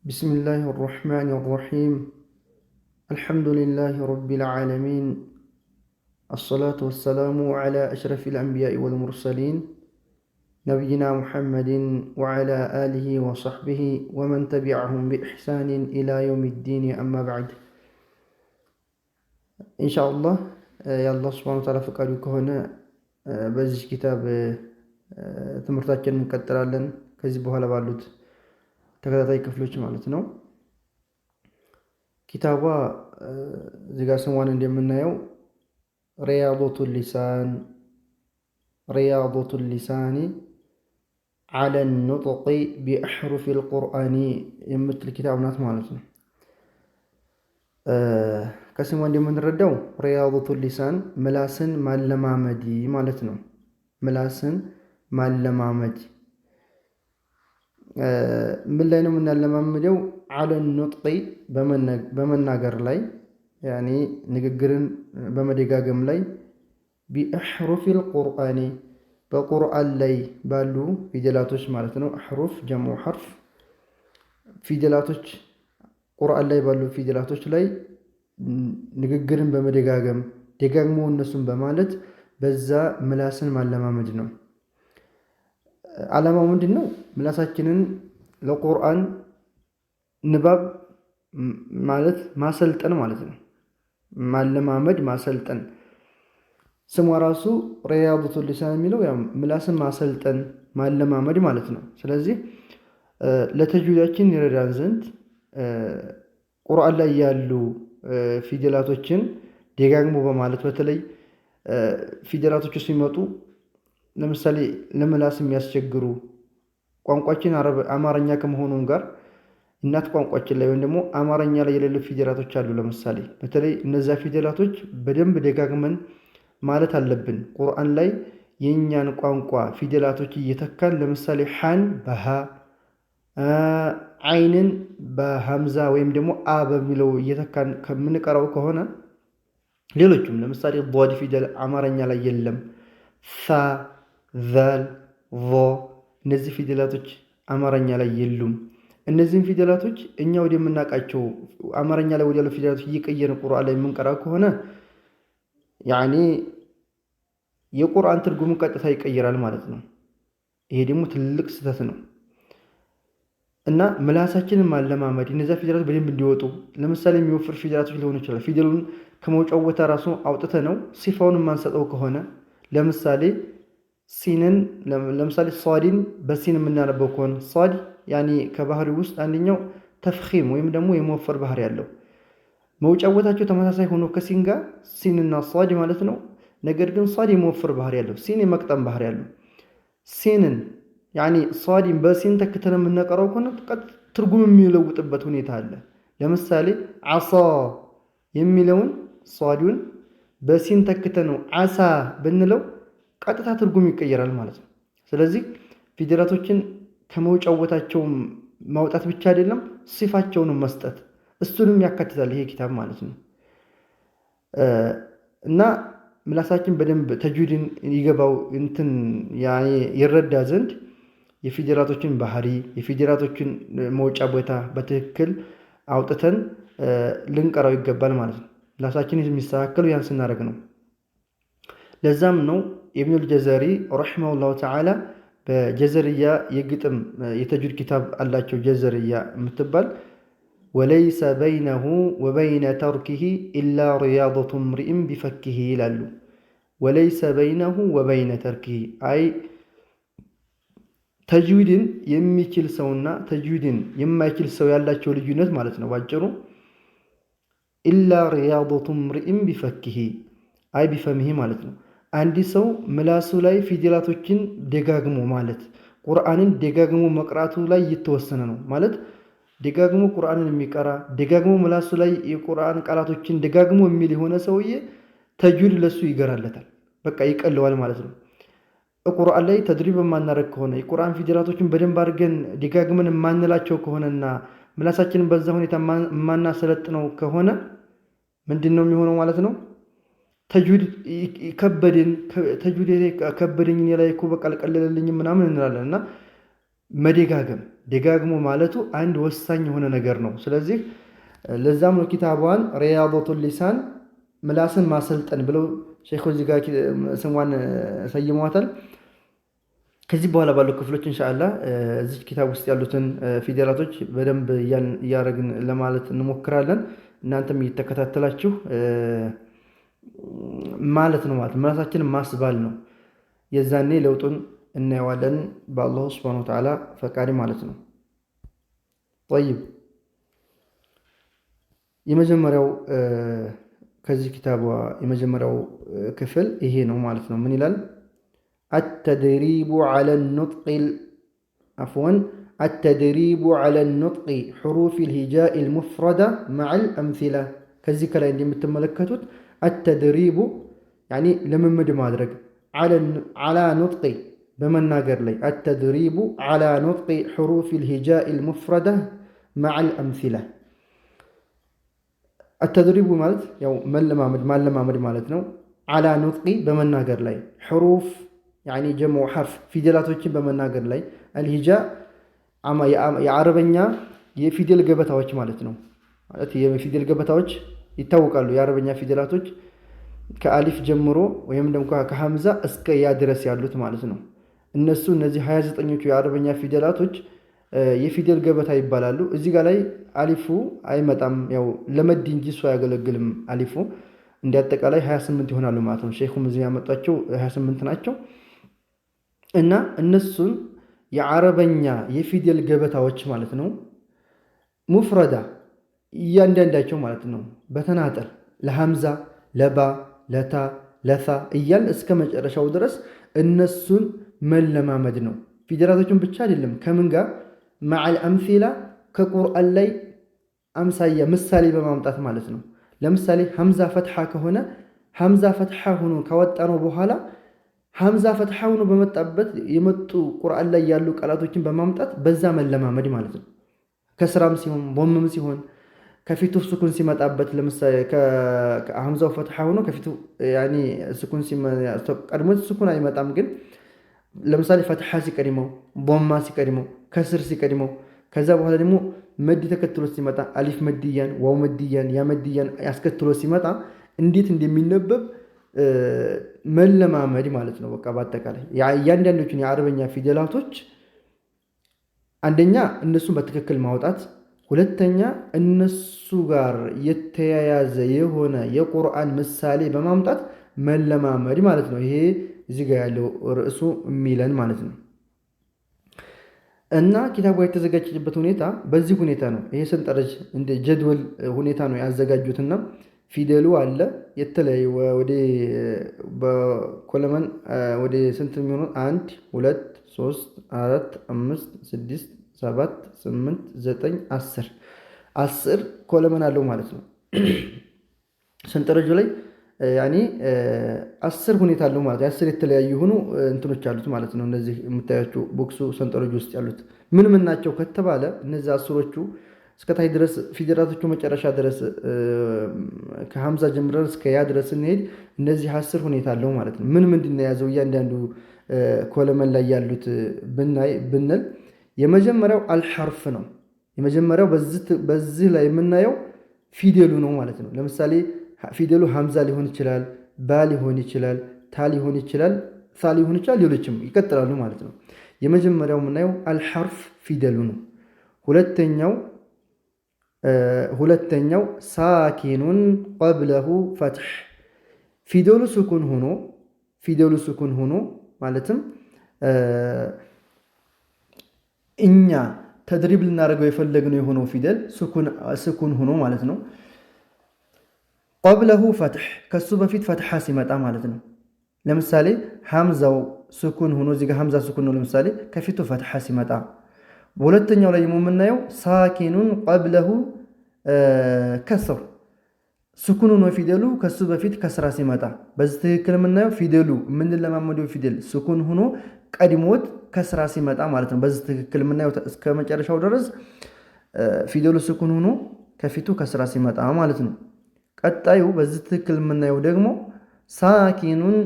بسم الله الرحمن الرحيم. الحمد لله رب العالمين. الصلاة والسلام على أشرف الأنبياء والمرسلين نبينا محمد وعلى آله وصحبه ومن تبعهم بإحسان إلى يوم الدين. أما بعد، إن شاء الله يا الله سبحانه وتعالى فقالوا كهنا بزج كتاب ትምህርታችን እንቀጥላለን። ከዚህ በኋላ ባሉት ተከታታይ ክፍሎች ማለት ነው። ኪታቧ እዚህ ጋር ስሟን እንደምናየው ሪያዱቱል ሊሳኒ ዐለ ኑጥቂ ቢአሕሩፊል ቁርአኒ የምትል ኪታብ ናት ማለት ነው። ከስሟ እንደምንረዳው ሪያዱቱል ሊሳን ምላስን ማለማመድ ማለት ነው። ምላስን ማለማመድ ምን ላይ ነው የምናለማምደው? ዐለ ኑጥቂ በመናገር ላይ ያኔ ንግግርን በመደጋገም ላይ ቢአሕሩፊል ቁርአኒ በቁርአን ላይ ባሉ ፊደላቶች ማለት ነው። አሕሩፍ ጀምዑ ሐርፍ ፊደላቶች ቁርአን ላይ ባሉ ፊደላቶች ላይ ንግግርን በመደጋገም ደጋግሞ እነሱን በማለት በዛ ምላስን ማለማመድ ነው። ዓላማው ምንድን ነው? ምላሳችንን ለቁርአን ንባብ ማለት ማሰልጠን ማለት ነው። ማለማመድ ማሰልጠን። ስሟ ራሱ ሪያዱቱል ሊሳን የሚለው ያው ምላስን ማሰልጠን ማለማመድ ማለት ነው። ስለዚህ ለተጅዊዳችን ይረዳን ዘንድ ቁርአን ላይ ያሉ ፊደላቶችን ደጋግሞ በማለት በተለይ ፊደላቶቹ ሲመጡ ለምሳሌ ለምላስ የሚያስቸግሩ ቋንቋችን አማርኛ ከመሆኑም ጋር እናት ቋንቋችን ላይ ወይም ደግሞ አማርኛ ላይ የሌሉ ፊደላቶች አሉ። ለምሳሌ በተለይ እነዚያ ፊደላቶች በደንብ ደጋግመን ማለት አለብን። ቁርአን ላይ የእኛን ቋንቋ ፊደላቶች እየተካን ለምሳሌ ሓን በሃ ዓይንን በሐምዛ ወይም ደግሞ አ በሚለው እየተካን ከምንቀራው ከሆነ ሌሎቹም ለምሳሌ ዷድ ፊደል አማርኛ ላይ የለም። ሳ ዛል ዞ እነዚህ ፊደላቶች አማርኛ ላይ የሉም። እነዚህን ፊደላቶች እኛ ወደምናውቃቸው አማርኛ ላይ ወዳሉ ፊደላቶች እየቀየርን ቁርአን ላይ የምንቀራ ከሆነ ያኔ የቁርአን ትርጉምን ቀጥታ ይቀይራል ማለት ነው። ይሄ ደግሞ ትልቅ ስህተት ነው እና ምላሳችንን ማለማመድ እነዚያ ፊደላቶች በደንብ እንዲወጡ ለምሳሌ የሚወፍር ፊደላቶች ሊሆኑ ይችላል። ፊደሉን ከመውጫው ቦታ ራሱ አውጥተ ነው ሲፋውን የማንሰጠው ከሆነ ለምሳሌ ሲንን ለምሳሌ ሷዲን በሲን የምናነበው ከሆነ ሷድ ያኔ ከባህሪ ውስጥ አንደኛው ተፍኺም ወይም ደግሞ የመወፈር ባህሪ ያለው መውጫ ቦታቸው ተመሳሳይ ሆኖ ከሲን ጋር ሲንና ሷድ ማለት ነው። ነገር ግን ሷድ የመወፈር ባህሪ ያለው፣ ሲን የመቅጠም ባህሪ ያለው። ሲንን ያኔ ሷዲን በሲን ተክተን የምንቀራው ከሆነ ትርጉም የሚለውጥበት ሁኔታ አለ። ለምሳሌ ዓሳ የሚለውን ሷዲውን በሲን ተክተን ዓሳ ብንለው ቀጥታ ትርጉም ይቀየራል ማለት ነው። ስለዚህ ፊደላቶችን ከመውጫው ቦታቸው ማውጣት ብቻ አይደለም ሲፋቸውን መስጠት እሱንም ያካትታል ይሄ ኪታብ ማለት ነው። እና ምላሳችን በደንብ ተጅዊድን ይገባው እንትን ያኔ ይረዳ ዘንድ የፊደላቶችን ባህሪ የፊደላቶችን መውጫ ቦታ በትክክል አውጥተን ልንቀራው ይገባል ማለት ነው። ምላሳችን የሚስተካከለው ያን ስናደርግ ነው። ለዛም ነው ኢብኑል ጀዘሪ ረሒመሁላሁ ተዓላ በጀዘርያ የግጥም የተጅዊድ ኪታብ አላቸው። ጀዘርያ የምትባል ወለይሰ በይነሁ ወበይነ ተርኪሂ ኢላ ሪያደቱ ምርኢን ቢፈኪሂ ይላሉ። ወለይሰ በይነሁ ወበይነ ተርኪሂ አይ ተጅዊድን የሚችል ሰውና ተጅዊድን የማይችል ሰው ያላቸው ልዩነት ማለት ነው ባጭሩ። ኢላ ሪያደቱ ምርኢን ቢፈኪሂ አይ ቢፈሚሂ ማለት ነው። አንድ ሰው ምላሱ ላይ ፊደላቶችን ደጋግሞ ማለት ቁርአንን ደጋግሞ መቅራቱ ላይ እየተወሰነ ነው ማለት። ደጋግሞ ቁርአንን የሚቀራ ደጋግሞ ምላሱ ላይ የቁርአን ቃላቶችን ደጋግሞ የሚል የሆነ ሰውዬ ተጅዊድ ለሱ ይገራለታል፣ በቃ ይቀለዋል ማለት ነው። ቁርአን ላይ ተድሪብ የማናረግ ከሆነ የቁርአን ፊደላቶችን በደንብ አድርገን ደጋግመን የማንላቸው ከሆነና ምላሳችንን በዛ ሁኔታ የማናሰለጥነው ከሆነ ምንድን ነው የሚሆነው ማለት ነው? ተጅዊድ ከበደኝ እኔ ላይ እኮ በቃ አልቀለለልኝም ምናምን እንላለን። እና መደጋገም ደጋግሞ ማለቱ አንድ ወሳኝ የሆነ ነገር ነው። ስለዚህ ለዛም ነው ኪታቧን ሪያደቱል ሊሳን ምላስን ማሰልጠን ብለው ሼኹ እዚህ ጋር ስሟን ሰይመዋታል። ከዚህ በኋላ ባሉ ክፍሎች ኢንሻአላህ እዚህ ኪታብ ውስጥ ያሉትን ፊደላቶች በደንብ እያደረግን ለማለት እንሞክራለን። እናንተም እየተከታተላችሁ ማለት ነው ምላሳችንን ማስባል ነው። የዛኔ ለውጡን እናየዋለን በአላሁ ሱብሓነሁ ወተዓላ ፈቃድ ማለት ነው። ጠይብ የመጀመሪያው ከዚህ ኪታቧ የመጀመሪያው ክፍል ይሄ ነው ማለት ነው። ምን ይላል? التدريب على النطق التدريب على النطق حروف الهجاء المفردة مع الأمثلة كذي كلا عندي متملكتوت التدريب يعني لممد مادرك على نطق بمناقر لي التدريب على نطق حروف الهجاء المفردة مع الأمثلة التدريب مالت يو ملمامد مالتنا على نطق بمناقر لي حروف يعني جمع حرف ፊደላቶችን በመናገር ላይ الهجاء የአረበኛ የፊደል ገበታዎች ማለት ነው። ማለት የፊደል ገበታዎች ይታወቃሉ። የአረበኛ ፊደላቶች ከአሊፍ ጀምሮ ወይም ደግሞ ከሐምዛ እስከ ያ ድረስ ያሉት ማለት ነው። እነዚህ 29ኞቹ የአረበኛ ፊደላቶች የፊደል ገበታ ይባላሉ። እዚህ ጋር ላይ አሊፉ አይመጣም። ያው ለመድ እንጂ እሱ አያገለግልም። አሊፉ እንዲያጠቃላይ 28 ይሆናሉ ማለት ነው። ሼኹም እዚህ ያመጣቸው 28 ናቸው። እና እነሱን የአረበኛ የፊደል ገበታዎች ማለት ነው ሙፍረዳ እያንዳንዳቸው ማለት ነው በተናጠል ለሐምዛ፣ ለባ፣ ለታ፣ ለታ እያል እስከ መጨረሻው ድረስ እነሱን መለማመድ ነው። ፊደላቶቹን ብቻ አይደለም ከምን ጋር መዓል አምሲላ ከቁርአን ላይ አምሳያ ምሳሌ በማምጣት ማለት ነው። ለምሳሌ ሐምዛ ፈትሐ ከሆነ ሐምዛ ፈትሐ ሆኖ ካወጣነው በኋላ ሐምዛ ፈትሐ ሆኖ በመጣበት የመጡ ቁርአን ላይ ያሉ ቃላቶችን በማምጣት በዛ መለማመድ ማለት ነው። ከስራም ሲሆን ቦምም ሲሆን ከፊቱ ስኩን ሲመጣበት ለምሳሌ ከሐምዛው ፈትሐ ሆኖ ከፊቱ ያኒ ስኩን ቀድሞ ስኩን አይመጣም። ግን ለምሳሌ ፈትሐ ሲቀድመው፣ ቦማ ሲቀድመው፣ ከስር ሲቀድመው ከዛ በኋላ ደግሞ መድ ተከትሎ ሲመጣ አሊፍ መድያን፣ ዋው መድያን፣ ያ መድያን ያስከትሎ ሲመጣ እንዴት እንደሚነበብ መለማመድ ማለት ነው። በቃ በአጠቃላይ እያንዳንዶቹን የአረበኛ ፊደላቶች አንደኛ እነሱን በትክክል ማውጣት፣ ሁለተኛ እነሱ ጋር የተያያዘ የሆነ የቁርአን ምሳሌ በማምጣት መለማመድ ማለት ነው። ይሄ እዚህ ጋር ያለው ርዕሱ የሚለን ማለት ነው። እና ኪታቧ የተዘጋጀችበት ሁኔታ በዚህ ሁኔታ ነው። ይሄ ሰንጠረዥ እንደ ጀድወል ሁኔታ ነው ያዘጋጁትና ፊደሉ አለ የተለያዩ ወደ በኮለመን ወደ ስንት የሚሆኑ 1 2 3 4 5 6 7 8 9 10 ኮለመን አለው ማለት ነው። ሰንጠረዡ ላይ ያኔ 10 ሁኔታ አለው ማለት 10 የተለያዩ ሆኑ እንትኖች አሉት ማለት ነው። እነዚህ የምታያቸው ቦክሱ ሰንጠረዡ ውስጥ ያሉት ምን ናቸው ከተባለ እነዚህ 10ዎቹ እስከታይ ድረስ ፊደላቶቹ መጨረሻ ድረስ ከሐምዛ ጀምረን እስከ ያ ድረስ እንሄድ እነዚህ 10 ሁኔታ አለው ማለት ነው። ምንድን ነው ያዘው እያንዳንዱ ኮለመን ላይ ያሉት ብንል የመጀመሪያው አልሐርፍ ነው። የመጀመሪያው በዚህ ላይ የምናየው ፊደሉ ነው ማለት ነው። ለምሳሌ ፊደሉ ሐምዛ ሊሆን ይችላል፣ ባ ሊሆን ይችላል፣ ታ ሊሆን ይችላል፣ ሳ ሊሆን ይችላል፣ ሌሎችም ይቀጥላሉ ማለት ነው። የመጀመሪያው የምናየው አልሐርፍ ፊደሉ ነው። ሁለተኛው ሳኪኑን ቀብለሁ ፈትሕ ፊደሉ ስኩን ሆኖ ማለትም እኛ ተድሪብ ልናደርገው የፈለግነው የሆነው ፊደል ስኩን ሆኖ ማለት ነው። ቀብለሁ ፈትሕ ከሱ በፊት ፈትሐ ሲመጣ ማለት ነው። ለምሳሌ ሐምዛው ስኩን ሆኖ እዚህ ጋር ሐምዛ ስኩን ነው። ለምሳሌ ከፊቱ ፈትሐ ሲመጣ በሁለተኛው ላይ የምናየው ሳኪኑን ቀብለሁ ከስር ስኩኑ ነው ፊደሉ ከሱ በፊት ከስራ ሲመጣ በዚህ ትክክል የምናየው ፊደሉ የምንለማመደው ፊደል ስኩን ሆኖ ቀድሞት ከስራ ሲመጣ ማለት ነው። በዚህ ትክክል የምናየው እስከ መጨረሻው ድረስ ፊደሉ ስኩን ሆኖ ከፊቱ ከስራ ሲመጣ ማለት ነው። ቀጣዩ በዚህ ትክክል የምናየው ደግሞ ሳኪኑን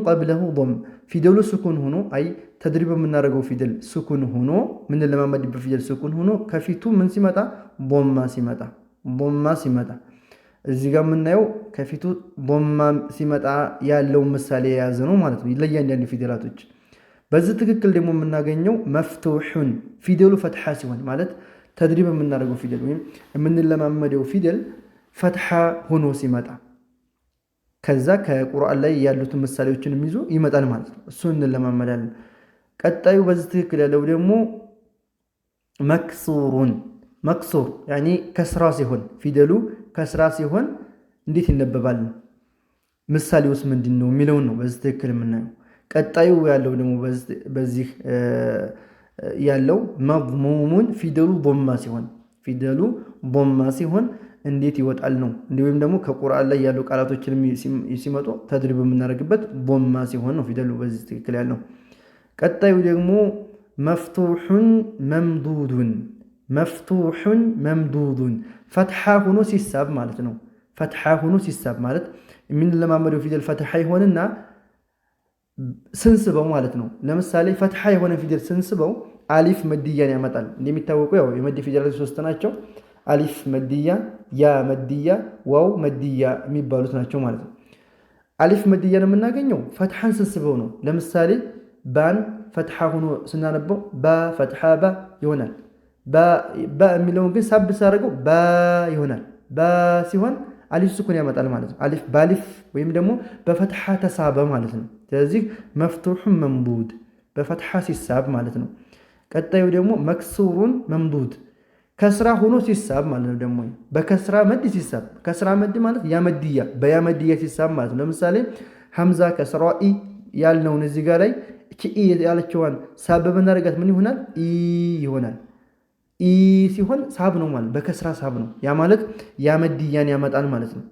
ቀብለሁ ضም ፊደሉ ስኩን ሆኖ አይ ተድሪብ የምናደርገው ፊደል ስኩን ሆኖ ምን ለማመድበት ፊደል ስኩን ሆኖ ከፊቱ ምን ሲመጣ ቦማ ሲመጣ እዚህ ጋር የምናየው ከፊቱ ቦማ ሲመጣ ያለው ምሳሌ የያዘ ነው ማለት ነው ለእያንዳንዱ ፊደላቶች። በዚህ ትክክል ደግሞ የምናገኘው መፍቱሑን ፊደሉ ፈትሐ ሲሆን ማለት ተድሪብ የምናደርገው ፊደል ወይም የምንለማመደው ፊደል ፈትሐ ሆኖ ሲመጣ ከዛ ከቁርአን ላይ ያሉትን ምሳሌዎችን ይዞ ይመጣል ማለት ነው። እሱን እንለማመዳለን። ቀጣዩ በዚህ ትክክል ያለው ደግሞ መክሱር ያኒ ከስራ ሲሆን ፊደሉ ከስራ ሲሆን እንዴት ይነበባል ምሳሌውስ ምንድነው የሚለውን ነው በዚህ ትክክል የምናየው። ቀጣዩ ያለው ደግሞ በዚህ ያለው መድሙሙን ፊደሉ ዶማ ሲሆን እንዴት ይወጣል ነው። እንዲሁም ደግሞ ከቁርአን ላይ ያሉ ቃላቶችን ሲመጡ ተድሪብ የምናደርግበት ዶማ ሲሆን ነው ፊደሉ በዚህ ትክክል ያለው። ቀጣዩ ደግሞ መፍቱሑን መምዱዱን ፈትሐ ሆኖ ሲሳብ ማለት ነው። ፈትሐ ሆኖ ሲሳብ ማለት የምንለማመደው ፊደል ፈትሐ ይሆንና ስንስበው ማለት ነው። ለምሳሌ ፈትሐ የሆነ ፊደል ስንስበው አሊፍ መድያን ያመጣል። እንደሚታወቀው ያው የመድ ፊደላት ሶስት ናቸው። አሊፍ መድያ፣ ያ መድያ፣ ዋው መድያ የሚባሉት ናቸው ማለት ነው። አሊፍ መድያን የምናገኘው ፈትሐን ስንስበው ነው። ለምሳሌ ባን ፈትሐ ሆኖ ስናነበው ፈትሐ ባ ይሆናል። የሚለውን ግን ሳብ ሳደርገው ባ ይሆናል። ባ ሲሆን አሊፍ ስኩን ያመጣል ማለት ነው። አሊፍ ባሊፍ ወይም ደግሞ በፈትሐ ተሳበ ማለት ነው። ስለዚህ መፍቱሑን መምዱድ በፈትሐ ሲሳብ ማለት ነው። ቀጣዩ ደግሞ መክሱሩን መምዱድ ከስራ ሆኖ ሲሳብ ማለት ነው። ደግሞ በከስራ መድ ሲሳብ ከስራ መድ ማለት ያመድያ በያመድያ ሲሳብ ማለት ነው። ለምሳሌ ሐምዛ ከስራ ኢ ያልነውን እዚህ ጋር ላይ ኢ ያለችዋን ሳብ በመናረጋት ምን ይሆናል? ኢ ይሆናል። ኢ ሲሆን ሳብ ነው ማለት በከስራ ሳብ ነው። ያ ማለት ያመድያን ያመጣል ማለት ነው።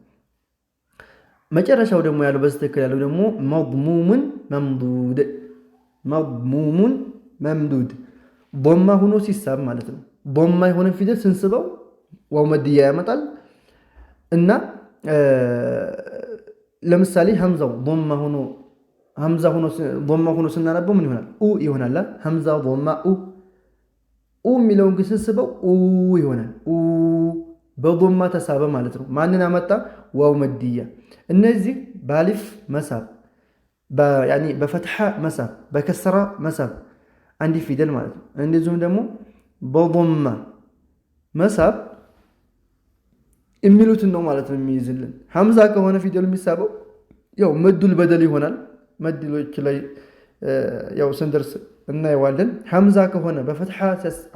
መጨረሻው ደግሞ ያለው በስተክል ያለው ደግሞ መድሙሙን መምዱድ ቦማ ሆኖ ሲሳብ ማለት ነው። ቦማ የሆነ ፊደል ስንስበው ዋው መድያ ያመጣል እና ለምሳሌ ሐምዛው ቦማ ሆኖ ስናነበው ምን ይሆናል? ኡ ይሆናል። ሐምዛ ቦማ ኡ የሚለውን ግን ስንስበው ኡ ይሆናል። ኡ በቦማ ተሳበ ማለት ነው። ማንን አመጣ? ዋው መድያ። እነዚህ ባሊፍ መሳብ በፈትሐ መሳብ በከስራ መሳብ አንዲ ፊደል ማለት ነው። እንደዚሁም ደግሞ በዶማ መሳብ የሚሉትን ነው ማለት ነው የሚይዝልን። ሐምዛ ከሆነ ፊደሉ የሚሳበው ያው መዱል በደል ይሆናል። መድሎች ላይ ያው ስንደርስ እናየዋለን። ሐምዛ ከሆነ በፈትሐ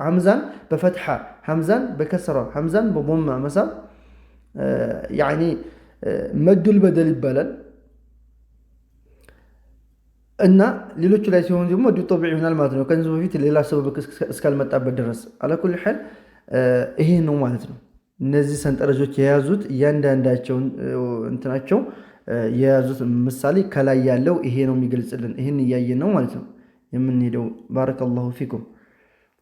ሐምዛን በፈትሐ ሐምዛን በከስራ ሐምዛን በዶማ መሳብ ያኒ መዱል በደል ይባላል። እና ሌሎቹ ላይ ሲሆን ደግሞ መዱ ጠቢዕ ይሆናል ማለት ነው። ከዚህ በፊት ሌላ ሰበብ እስካልመጣበት ድረስ አለኩል ሐል ይሄ ነው ማለት ነው። እነዚህ ሰንጠረዦች የያዙት እያንዳንዳቸውን እንትናቸው የያዙት ምሳሌ ከላይ ያለው ይሄ ነው የሚገልጽልን። ይሄን እያየን ነው ማለት ነው የምንሄደው። ባረከላሁ ፊኩም።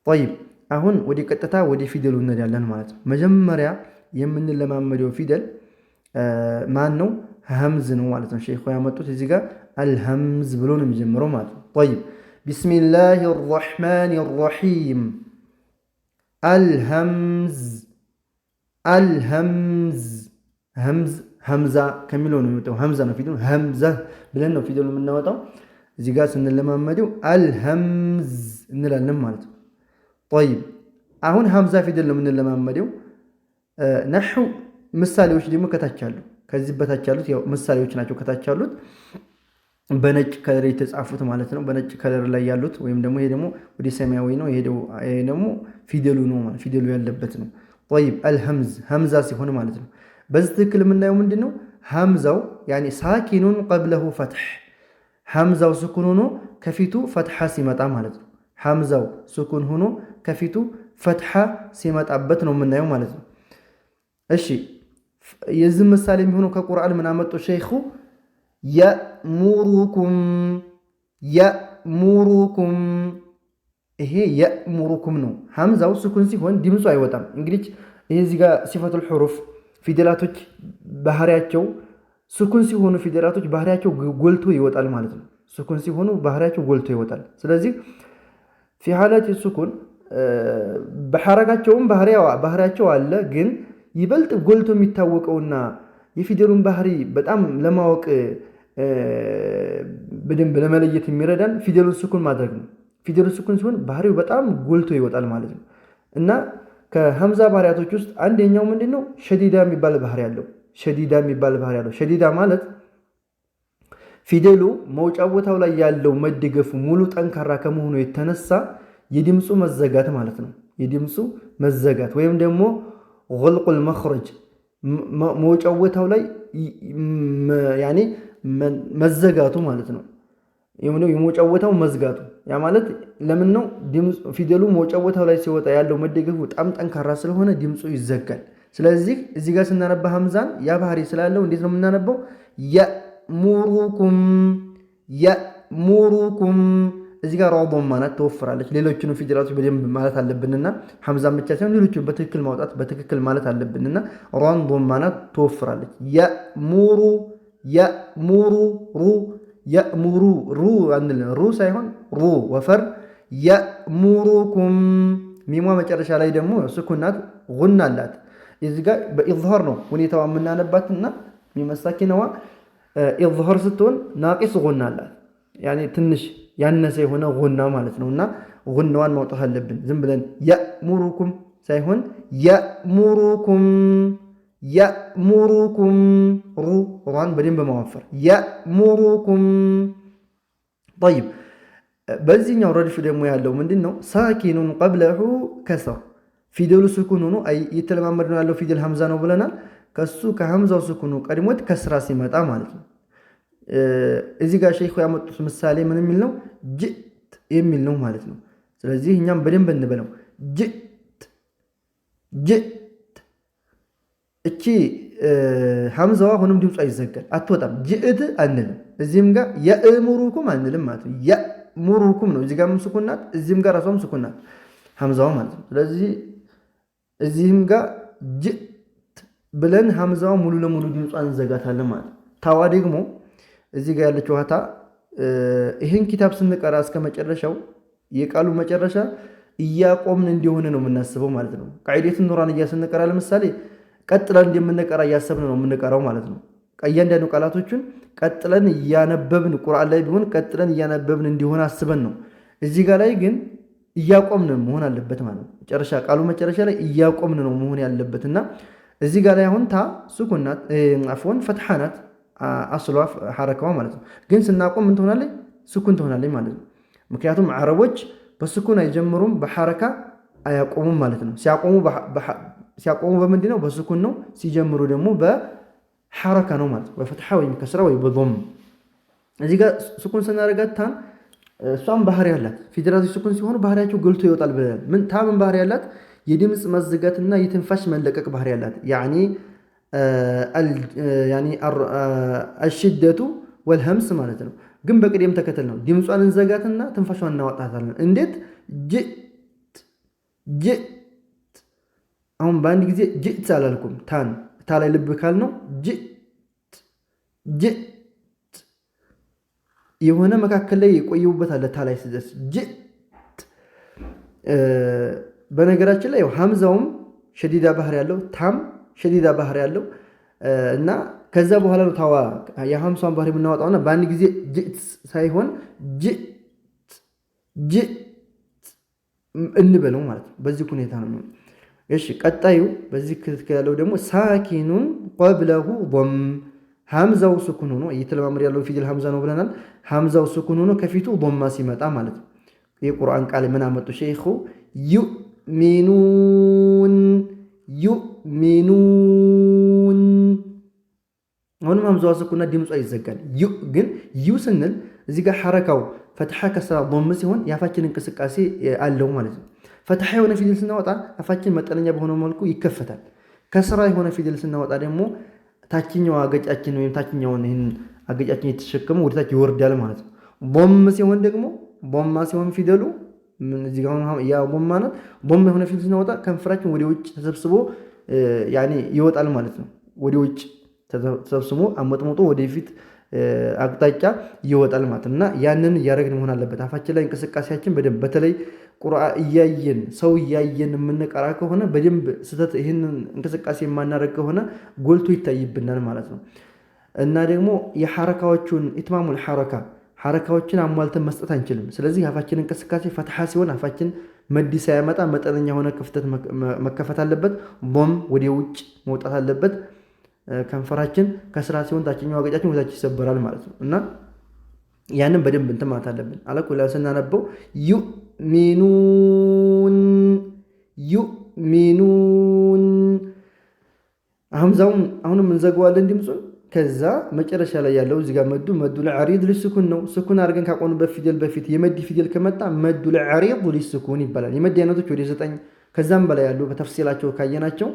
ጠይብ አሁን ወደ ቀጥታ ወደ ፊደሉ እንሄዳለን ማለት ነው። መጀመሪያ የምንለማመደው ፊደል ማን ነው? ሀምዝ ነው ማለት ነው። ሼኹ ያመጡት እዚህ ጋር አልሀምዝ ብሎ ነው የሚጀምረው ማለት ነው። ጠይብ ቢስሚላሂ ረሕማን ረሒም አልሀምዝ ሀምዛ ከሚለው ነው የሚወጣው። ሀምዛ ነው ፊደሉ። ሀምዛ ብለን ነው ፊደሉ የምናወጣው። እዚህ ጋር ስንለማመደው አልሀምዝ እንላለን ማለት ነው። ጠይብ አሁን ሀምዛ ፊደል ነው የምንለማመደው። ነሑ ምሳሌዎች ደግሞ ከታች አሉ። ከዚህ በታች ያሉት ያው ምሳሌዎች ናቸው። ከታች ያሉት በነጭ ከለር የተጻፉት ማለት ነው። በነጭ ከለር ላይ ያሉት ወይም ደግሞ ይሄ ደግሞ ወደ ሰማያዊ ነው። ይሄ ደግሞ ፊደሉ ነው ማለት ፊደሉ ያለበት ነው። ጠይብ አልሀምዝ ሀምዛ ሲሆን ማለት ነው። በዚህ ትክክል የምናየው ምንድነው? ሀምዛው ያኒ ሳኪኑን ቀብለሁ ፈትሕ ሀምዛው ስኩን ሆኖ ከፊቱ ፈትሐ ሲመጣ ማለት ነው። ሀምዛው ስኩን ሆኖ ከፊቱ ፈትሐ ሲመጣበት ነው የምናየው ማለት ነው። እሺ የዚህ ምሳሌ የሚሆነው ከቁርአን ምን አመጡ ሸይኹ? የእሙሩኩም ይሄ የእሙሩኩም ነው። ሀምዛው ስኩን ሲሆን ድምፁ አይወጣም። እንግዲህ ይሄ እዚህ ጋር ሲፈቱል ሑሩፍ ፊደላቶች ባህሪያቸው ስኩን ሲሆኑ ፊደላቶች ባህሪያቸው ጎልቶ ይወጣል ማለት ነው። ሱኩን ሲሆኑ ባህሪያቸው ጎልቶ ይወጣል። ስለዚህ ፊ ሐላት ሱኩን በሐረካቸውም ባህሪያቸው አለ። ግን ይበልጥ ጎልቶ የሚታወቀውና የፊደሉን ባህሪ በጣም ለማወቅ በደንብ ለመለየት የሚረዳን ፊደሉን ሱኩን ማድረግ ነው። ፊደሉ ሱኩን ሲሆን ባህሪው በጣም ጎልቶ ይወጣል ማለት ነው። እና ከሐምዛ ባህሪያቶች ውስጥ አንደኛው ምንድነው? ሸዲዳ የሚባል ባህሪ ያለው። ሸዲዳ ማለት ፊደሉ መውጫ ቦታው ላይ ያለው መደገፉ ሙሉ ጠንካራ ከመሆኑ የተነሳ የድምፁ መዘጋት ማለት ነው። የድምፁ መዘጋት ወይም ደግሞ ጉልቁል መኽረጅ መውጫው ቦታው ላይ ያኔ መዘጋቱ ማለት ነው። የመውጫው ቦታው መዝጋቱ ያ ማለት ለምን ነው? ፊደሉ መውጫው ቦታው ላይ ሲወጣ ያለው መደገፉ በጣም ጠንካራ ስለሆነ ድምፁ ይዘጋል። ስለዚህ እዚህ ጋር ስናነባ ሐምዛን ያ ባህሪ ስላለው እንዴት ነው የምናነበው? የእሙሩኩም እዚህ ጋር ራዶማ ናት ተወፍራለች። ሌሎቹንም ፊደላቶች በደንብ ማለት አለብንና ሐምዛን ብቻ ሳይሆን ሌሎቹን በትክክል ማውጣት በትክክል ማለት አለብንና ራዶማ ናት ተወፍራለች። የእሙሩ ሩ አንል ሩ ሳይሆን ሩ ወፈር የእሙሩኩም ሚሟ መጨረሻ ላይ ደግሞ ስኩን ናት፣ ጉና አላት። እዚህ ጋር በኢዝሃር ነው ሁኔታዋ የምናነባትና ሚመሳኪነዋ ኢዝሃር ስትሆን ናቂስ ጉና አላት። ያኔ ትንሽ ያነሰ የሆነ ጉና ማለት ነውና ጉናዋን ማውጣት አለብን። ዝም ብለን የእሙሩኩም ሳይሆን የእሙሩኩም ሩን በደንብ በማወፈር የእሙሩኩም። ጠይብ በዚህኛው ረድፍ ደግሞ ያለው ምንድን ነው? ሳኪኑን ቀብለሁ ከስር ፊደሉ ስኩን ሆኖ እየተለማመድ ነው ያለው ፊደል ሐምዛ ነው ብለናል። ከሱ ከሐምዛው ስኩኑ ቀድሞት ከስራ ሲመጣ ማለት ነው። እዚህ ጋር ሸይኹ ያመጡት ምሳሌ ምን የሚል ነው? ጅት የሚል ነው ማለት ነው። ስለዚህ እኛም በደንብ እንበለው ጅት። እቺ ሐምዛዋ አሁንም ድምጿ ይዘጋል፣ አትወጣም። ጅእት አንልም። እዚህም ጋር የእሙሩኩም አንልም ማለት ነው። የእሙሩኩም ነው። እዚህ ጋርም ስኩን ናት፣ እዚህም ጋር ራሷም ስኩን ናት ሐምዛዋ ማለት ነው። ስለዚህ እዚህም ጋር ጅት ብለን ሐምዛዋ ሙሉ ለሙሉ ድምጿን እንዘጋታለን ማለት ነው። ታዋ ደግሞ እዚህ ጋር ያለችው ሀታ ይህን ኪታብ ስንቀራ እስከ መጨረሻው የቃሉ መጨረሻ እያቆምን እንደሆነ ነው የምናስበው ማለት ነው። ቃዒደቱን ኑራንያ ስንቀራ ለምሳሌ ቀጥለን እንደምንቀራ እያሰብን ነው የምንቀራው ማለት ነው። እያንዳንዱ ቃላቶቹን ቀጥለን እያነበብን ቁርአን ላይ ቢሆን ቀጥለን እያነበብን እንዲሆን አስበን ነው። እዚህ ጋር ላይ ግን እያቆምን መሆን አለበት ማለት ነው። መጨረሻ ቃሉ መጨረሻ ላይ እያቆምን ነው መሆን ያለበትና እዚህ ጋር ላይ አሁን ታ ሱኩናት አፍወን ፈትሐናት አስሏ ሐረካዋ ማለት ነው። ግን ስናቆም ምን ትሆናለች? ስኩን ትሆናለች ማለት ነው። ምክንያቱም አረቦች በስኩን አይጀምሩም፣ በሐረካ አያቆሙም ማለት ነው። ሲያቆሙ በምንድን ነው? በስኩን ነው። ሲጀምሩ ደግሞ በሐረካ ነው ማለት ነው። በፈትሐ ወይም ከስራ ወይ በዶም። እዚህ ጋር ስኩን ስናደርጋት ታን እሷም ባህሪ ያላት ፊደላቶች ስኩን ሲሆኑ ባህሪያቸው ጎልቶ ይወጣል ብለናል። ምን ባህሪ ያላት? የድምፅ መዝጋትና የትንፋሽ መለቀቅ ባህሪ ያላት ያኒ አሽደቱ ወልሀምስ ማለት ነው። ግን በቅደም ተከተል ነው። ድምጿን እንዘጋትና ትንፋሿን እናወጣታለን። እንዴት? ጅት። አሁን በአንድ ጊዜ ጅት አላልኩም። ታ ላይ ልብ ካል ነው ጅት የሆነ መካከል ላይ የቆየውበት አለ። ታ ላይ ስደርስ ጅት። በነገራችን ላይ ሐምዛውም ሸዲዳ ባህር ያለው ታም ሸዲዳ ባህር ያለው እና ከዛ በኋላ ነው ታዋ የሐምሷን ባህር የምናወጣውና በአንድ ጊዜ ጅት ሳይሆን ጅት እንበለው ማለት ነው። በዚህ ሁኔታ ነው። እሺ ቀጣዩ በዚህ ክትክ ያለው ደግሞ ሳኪኑን ቀብለሁ ضم ሐምዛው ስኩን ሆኖ እየተለማመድ ያለው ፊደል ሐምዛ ነው ብለናል። ሐምዛው ስኩን ሆኖ ከፊቱ ضማ ሲመጣ ማለት ነው። የቁርአን ቃል ምን አመጡ ሸይኹ? ዩሚኑን አሁንም ሐምዛው ስኩንና ድምጿ ይዘጋል። ግን ዩ ስንል እዚህ ጋር ሐረካው ፈትሐ ከስራ ضም ሲሆን የአፋችን እንቅስቃሴ አለው ማለት ነው። ፈትሐ የሆነ ፊደል ስናወጣ አፋችን መጠነኛ በሆነ መልኩ ይከፈታል። ከስራ የሆነ ፊደል ስናወጣ ደግሞ ታችኛው አገጫችን ወይም ታችኛውን ይህን አገጫችን የተሸከመው ወደታች ይወርዳል ማለት ነው። ضም ሲሆን ደግሞ ضማ ሲሆን ፊደሉ እዚህ ጋር ያ ضማ ናት። ضም የሆነ ፊደል ስናወጣ ከንፈራችን ወደ ውጭ ተሰብስቦ ያኔ ይወጣል ማለት ነው። ወደ ውጭ ተሰብስቦ አመጥሞጦ ወደፊት አቅጣጫ ይወጣል ማለት ነው። እና ያንን እያደረግን መሆን አለበት። አፋችን ላይ እንቅስቃሴያችን በደንብ በተለይ ቁርአን እያየን ሰው እያየን የምንቀራ ከሆነ በደንብ ስህተት ይህንን እንቅስቃሴ የማናደርግ ከሆነ ጎልቶ ይታይብናል ማለት ነው። እና ደግሞ የሐረካዎቹን ኢትማሙል ሐረካዎችን አሟልተን መስጠት አንችልም። ስለዚህ አፋችን እንቅስቃሴ ፈትሐ ሲሆን አፋችን መዲ ሳያመጣ መጠነኛ የሆነ ክፍተት መከፈት አለበት። ቦም ወደ ውጭ መውጣት አለበት። ከንፈራችን ከስራ ሲሆን ታችኛው አገጫችን ወታች ይሰበራል ማለት ነው። እና ያንን በደንብ እንትን ማለት አለብን። አለኩላ ስናነበው ዩሚኑን ሀምዛውን አሁንም እንዘገዋለን ድምፁን። ከዛ መጨረሻ ላይ ያለው እዚህ ጋር መዱ ለዐሪድ ሊስኩን ነው። ስኩን አድርገን ካቆምንበት ፊደል በፊት የመዲ ፊደል ከመጣ መዱ ለዐሪድ ሊስኩን ይባላል። የመዲ አይነቶች ወደ 9 ከዛም በላይ ያሉ በተፍሲላቸው ካየናቸው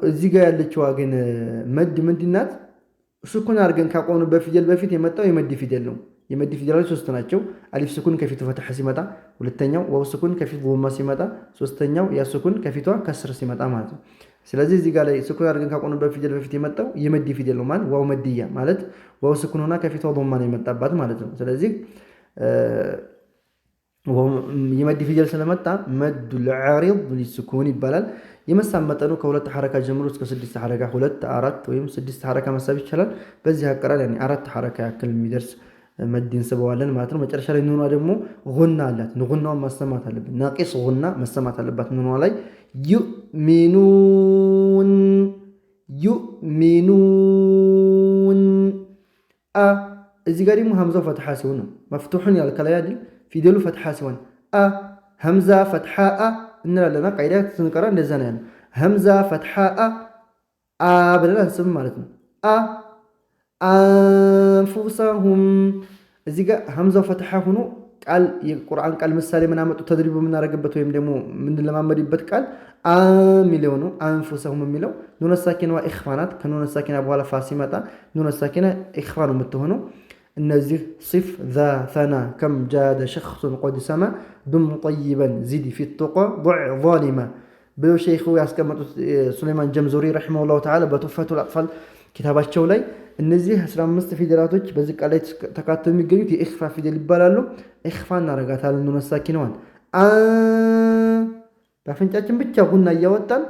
እዚህ ጋር ያለችዋ ግን መድ ምንድናት? ስኩን አድርገን ካቆምንበት ፊደል በፊት የመጣው የመዲ ፊደል ነው። የመዲ ፊደሎች 3 ናቸው። አሊፍ ስኩን ከፊቱ ፈትሐ ሲመጣ፣ ሁለተኛው ዋው ስኩን ከፊቱ ዶማ ሲመጣ፣ ሶስተኛው ያ ስኩን ከፊቷ ከስር ሲመጣ ማለት ነው። ስለዚህ እዚህ ጋር ላይ ስኩን አድርገን ካቆምንበት ፊደል በፊት የመጣው የመዲ ፊደል ነው ማለት ዋው መድያ ማለት ዋው ስኩን ሆና ከፊቷ ዶማ ነው የመጣባት ማለት ነው። ስለዚህ የመዲ ፊደል ስለመጣ መዱል ዐሪድ ሊስኩን ይባላል። የመሳብ መጠኑ ከ2 ሐረካ ጀምሮ እስከ 6 ሐረካ 2፣ 4 ወይም 6 ሐረካ መሳብ ይቻላል። በዚህ አቀራር 4 ሐረካ ያክል የሚደርስ መድ እንስበዋለን ማለት ነው። መጨረሻ ላይ ኑኗ ደግሞ ጉና አላት። ጉናዋን ማሰማት አለብን። ናቂስ ጉና መሰማት አለባት ኑኗ ላይ ዩሚኑን እዚህ ጋር ደግሞ ሀምዛው ፈትሐ ሲሆን ነው መፍቱሑን ያልከላይ አይደል ፊደሉ ፈትሐ ሲሆን ሀምዛ ፈትሐ እንላለና ቃይዳ ስንቀራ እንደዛ ነው ያለው። ሀምዛ ፈትሐ ብለን አንስብም ማለት ነው። አንፉሰሁም እዚህ ጋር ሀምዛው ፈትሐ ሆኖ ቃል የቁርአን ቃል ምሳሌ ምን አመጡ ተድሪብ የምናደርግበት ወይም ደግሞ የምንለማመድበት ቃል የሚለው ነው። አንፉሰሁም የሚለው ኑነ ሳኪናዋ ኢኽፋ ናት። ከኑነ ሳኪና በኋላ ፋ ሲመጣ ኑነ ሳኪና ኢኽፋ ነው የምትሆነው። እነዚህ ሲፍ ዛተና ከም ጃደ ሸኽሱን ቆድ ሰማ ዱም ጠይበን ዚድ ፊ ቱቃ ضዕ ዛሊማ ብለው ሸይኹ ያስቀመጡት ሱለይማን ጀምዙሪ ረሒመሁላሁ ተዓላ በቱሕፈቱል አጥፋል ኪታባቸው ላይ እነዚህ 15 ፊደላቶች በዚህ ቃል ላይ ተካተው የሚገኙት የኢኽፋ ፊደል ይባላሉ። ኢኽፋ እናረጋታለን ኑነ ሳኪናዋን በአፍንጫችን ብቻ ጉና እያወጣን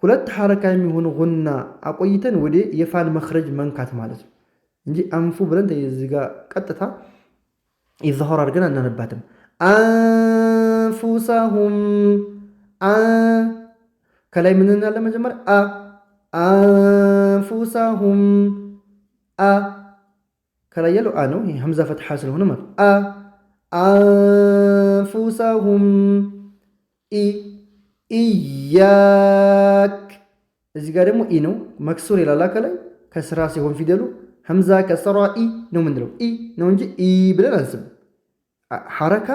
2 ሐረካ የሚሆኑ ጉና አቆይተን ወደ የፋን መኽረጅ መንካት ማለት ነው እንጂ አንፉ ብለን እዚህ ጋር ቀጥታ ኢዝሃር አድርገን አናነባትም። አንፉሰሁም ከላይ ምን እናለ መጀመሪያ አንፉሰሁም ከላይ ያለው ነው። ይሄ ሐምዛ ፈትሐ ስለሆነ ማለት አንፉሰሁም ኢያክ እዚህ ጋር ደግሞ ኢ ነው መክሱር ይላል። ከላይ ከስራ ሲሆን ፊደሉ ሐምዛ ከሰራ ኢ ነው ምንድነው ኢ ነው እንጂ ኢ ብለን አንስብ። ሐረካ